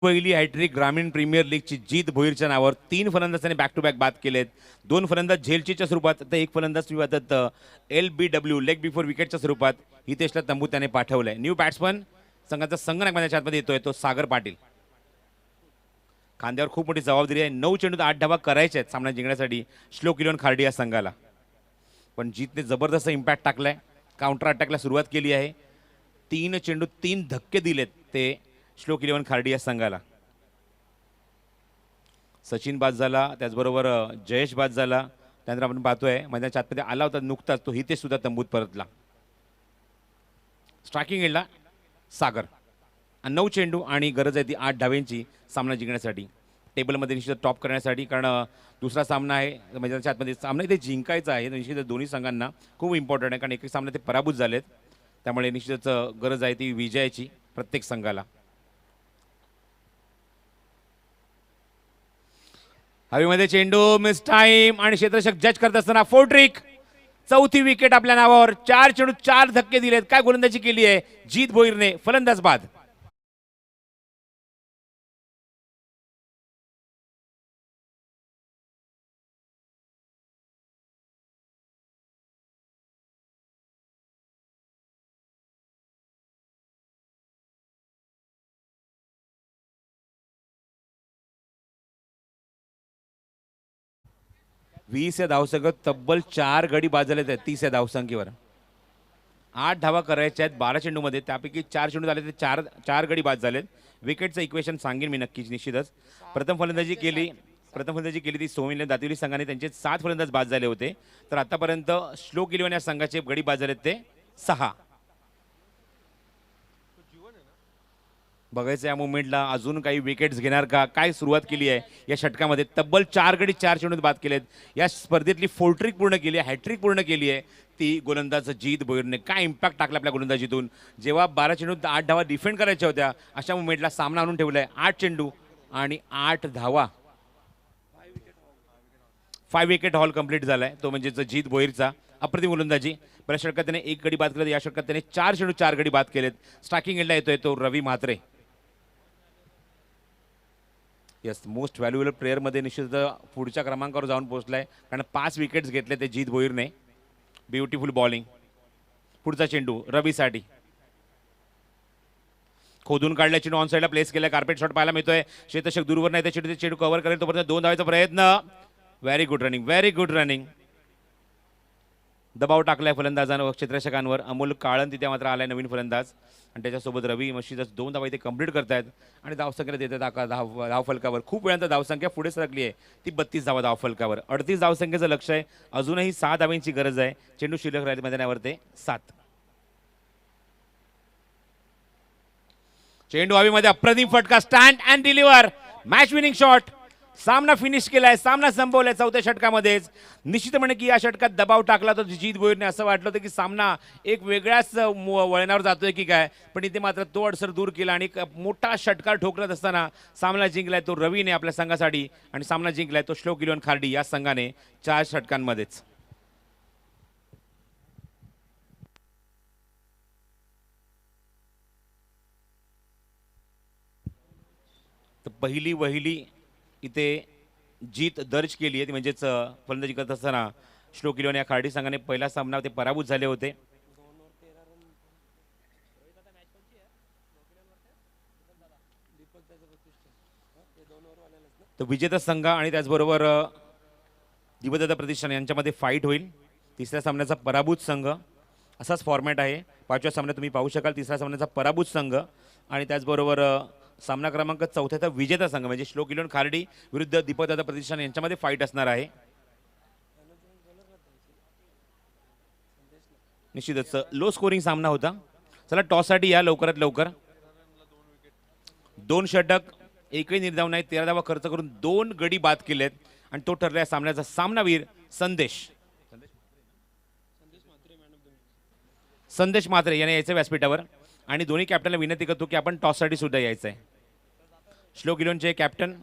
पहिली हॅट्रिक ग्रामीण प्रीमियर लीगची जीत भोईरच्या नावावर. 3 फलंदाजांनी बॅक टू बॅक बाद केलेत. 2 फलंदाज झेलचीच्या स्वरूपात तर 1 फलंदाज विवादात LBW लेग बिफोर विकेटच्या स्वरूपात हितेशला तंबूत त्याने पाठवलंय. न्यू बॅट्समन संघाचा संगणक मैदानाच्या आतमध्ये येतोय तो सागर पाटील. खांद्यावर खूप मोठी जबाबदारी आहे. 9 चेंडूत 8 धावा करायचे आहेत सामना जिंकण्यासाठी श्लोक 11 खार्डी या संघाला. पण जीतने जबरदस्त इम्पॅक्ट टाकलाय. काउंटर अटॅकला सुरुवात केली आहे. 3 चेंडू 3 धक्के दिलेत ते श्लोक 11 खार्डी या संघाला. सचिन बाद झाला, त्याचबरोबर जयेश बाद झाला. त्यानंतर आपण पाहतोय मैदानाच्या आतमध्ये आला होता नुकताच तो हितेश सुद्धा तंबूत परतला. स्ट्रायकिंग एंडला सागर. 9 चेंडू आणि गरज आहे ती 8 धावांची सामना जिंकण्यासाठी, टेबलमध्ये निश्चित टॉप करण्यासाठी. कारण दुसरा सामना आहे मैदानाच्या आतमध्ये. सामना इथे जिंकायचा आहे निश्चित दोन्ही संघांना. खूप इम्पॉर्टंट आहे कारण एक सामना ते पराभूत झालेत. त्यामुळे निश्चितच गरज आहे ती विजयाची प्रत्येक संघाला. हवेमध्ये चेंडू मिस टाइम आणि क्षेत्ररक्षक जज करत असताना फोर ट्रिक. चौथी विकेट आपल्या नावावर. 4 चेंडू 4 धक्के दिलेत. काय गोलंदाजी केली आहे जीत भोईरने. फलंदाज बाद. वीस या धावसंख्येत तब्बल 4 गडी बाद झालेत आहेत 30 या धावसंख्येवर. 8 धावा करायच्या आहेत 12 चेंडूमध्ये. त्यापैकी 4 चेंडू झाले ते 4 गडी बाद झालेत. विकेटचं इक्वेशन सांगेन मी नक्कीच निश्चितच. प्रथम फलंदाजी केली ती सोमिनी दातिवली संघाने. त्यांचे 7 फलंदाज बाद झाले होते. तर आतापर्यंत श्लोक 11 या संघाचे गडी बाद झालेत ते 6. बघायचं या मुवमेंटला अजून काही विकेट्स घेणार का. काय सुरुवात केली आहे या षटकामध्ये. तब्बल 4 गडी 4 चेंडूत बाद केलेत. या स्पर्धेतली फोल्ट्रिक पूर्ण केली आहे, हॅट्रिक पूर्ण केली आहे ती गोलंदाज जीत भोईरने. काय इम्पॅक्ट टाकला आपल्या गोलंदाजीतून. जेव्हा 12 चेंडूत 8 धावा डिफेंड करायच्या होत्या अशा मुवमेंटला सामना आणून ठेवलाय. 8 चेंडू आणि 8 धावा. 5 विकेट हॉल कंप्लीट झालाय तो म्हणजे जीत भोईरचा. अप्रतिम गोलंदाजी. पहिल्या षटकात त्याने 1 गडी बाद केला. या षटकात त्याने 4 चेंडू 4 गडी बाद केलेत. स्ट्रायकिंग एंडला येतोय तो रवी म्हात्रे. यस, मोस्ट व्हॅल्युएबल प्लेअरमध्ये निश्चित पुढच्या क्रमांकावर जाऊन पोहोचलाय. कारण 5 विकेट्स घेतले ते जीत भोईरने. Beautiful bowling. पुढचा चेंडू रवीसाठी. खोदून काढल्या चेंडू ऑन साईडला प्लेस केलाय. कार्पेट शॉट पाहायला मिळतोय. क्षेत्ररक्षक दूरवर नाही ते चेंडू कव्हर करेल तोपर्यंत 2 धावायचा प्रयत्न. Very good running, very good running. दबाव टाकलाय फलंदाजांवर क्षेत्ररक्षकांवर. अमोल काळन तिथे मात्र आलाय नवीन फलंदाज आणि त्याच्यासोबत रवी मशीदच 2 धावा इथे कंप्लीट करतायत आणि धावसंख्या देतात धावफलकावर. खूप वेळानंतर धावसंख्या पुढे सरकली आहे ती 32 धावा धावफलकावर. 38 धावसंख्येचं लक्ष आहे. अजूनही 6 धावांची गरज आहे. चेंडू शिल्लक राहील मैदानावर ते 7. चेंडू हवेमध्ये अप्रतिम फटका. Stand and deliver. Match winning shot. सामना फिनिश केलाय. सामना संपवलाय चौथ्या षटकामध्येच. निश्चितपणे की या षटकात दबाव टाकला तर जीत भोईरने असं वाटलं होतं की सामना एक वेगळ्याच वळणावर जातोय की काय, पण इथे मात्र तो अडसर दूर केला आणि एक मोठा षटकार ठोकरत असताना सामना जिंकलाय तो रवीने आपल्या संघासाठी आणि सामना जिंकलाय तो श्लोक 11 खार्डी या संघाने 4 षटकांमध्येच. तर पहिली वहिली इथे जीत दर्ज केली आहे ती म्हणजेच फलंदाजी करत असताना श्लोक 11 या खार्डी संघाने पहिला सामना ते पराभूत झाले होते. तर विजेता संघ आणि त्याचबरोबर दिवदत्ता प्रतिष्ठान यांच्यामध्ये फाईट होईल. तिसऱ्या सामन्याचा पराभूत संघ असाच फॉर्मॅट आहे. 5व्या सामन्यात तुम्ही पाहू शकाल तिसऱ्या सामन्याचा पराभूत संघ आणि त्याचबरोबर सामना क्रमांक 4चा विजेता संघ म्हणजे श्लोक 11 खार्डी विरुद्ध दीपकदादा प्रतिष्ठान यांच्यामध्ये फाईट असणार आहे. निश्चितच लो स्कोरिंग सामना होता. चला टॉससाठी या लवकरात लवकर. 2 षटक एकही निर्धाव नाही. 13 धावा खर्च करून 2 गडी बाद केलेत आणि तो ठरलाय सामन्याचा सामनावीर संदेश म्हात्रे याने यायचं व्यासपीठावर आणि दोन्ही कॅप्टनला विनंती करतो की आपण टॉससाठी सुद्धा यायचं आहे. श्लोक 11चे कॅप्टन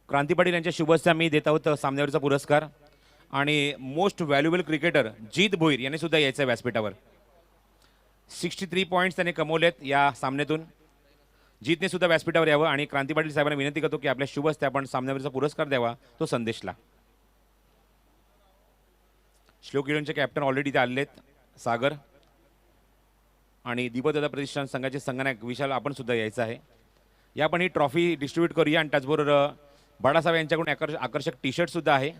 क्रांती पाटील यांच्या शुभ हस्ते मी देत आहोत सामन्यावरचा पुरस्कार आणि मोस्ट व्हॅल्युएबल क्रिकेटर जीत भोईर यांनी सुद्धा यायचं व्यासपीठावर. 63 पॉईंट्स त्याने कमवलेत या सामन्यातून. जीतने सुद्धा व्यासपीठावर यावं आणि क्रांती पाटील साहेबांना विनंती करतो की आपल्या शुभ हस्ते आपण सामन्यावरचा पुरस्कार द्यावा तो संदेशला. श्लोक 11चे कॅप्टन ऑलरेडी ते आलेत सागर आणि दीपकदादा प्रतिष्ठान संघाचे संघनायक विशाल आपण सुद्धा यायचं आहे. या पण ही ट्रॉफी डिस्ट्रीब्यूट करूया आणि त्याचबरोबर बाळासाहेब यांच्याकडून आकर्षक टी शर्ट सुद्धा आहे.